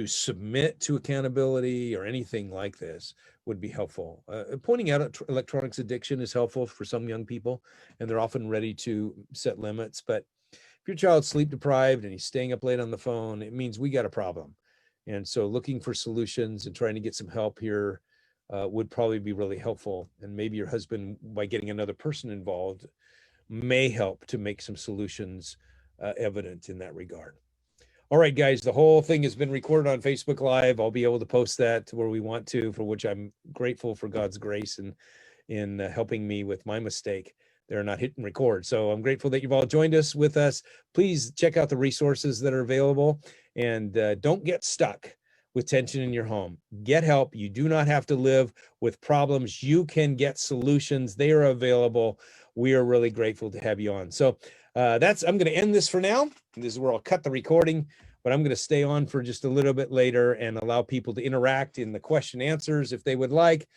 submit to accountability or anything like this would be helpful. Pointing out electronics addiction is helpful for some young people, and they're often ready to set limits. But if your child's sleep deprived and he's staying up late on the phone, it means we got a problem. And so looking for solutions and trying to get some help here would probably be really helpful. And maybe your husband, by getting another person involved, may help to make some solutions evident in that regard. All right, guys, the whole thing has been recorded on Facebook Live. I'll be able to post that where we want to, for which I'm grateful for God's grace and in helping me with my mistake. They're not hit and record. So I'm grateful that you've all joined us with us. Please check out the resources that are available, and don't get stuck with tension in your home. Get help. You do not have to live with problems. You can get solutions. They are available. We are really grateful to have you on. So I'm going to end this for now. This is where I'll cut the recording, but I'm going to stay on for just a little bit later and allow people to interact in the question answers if they would like.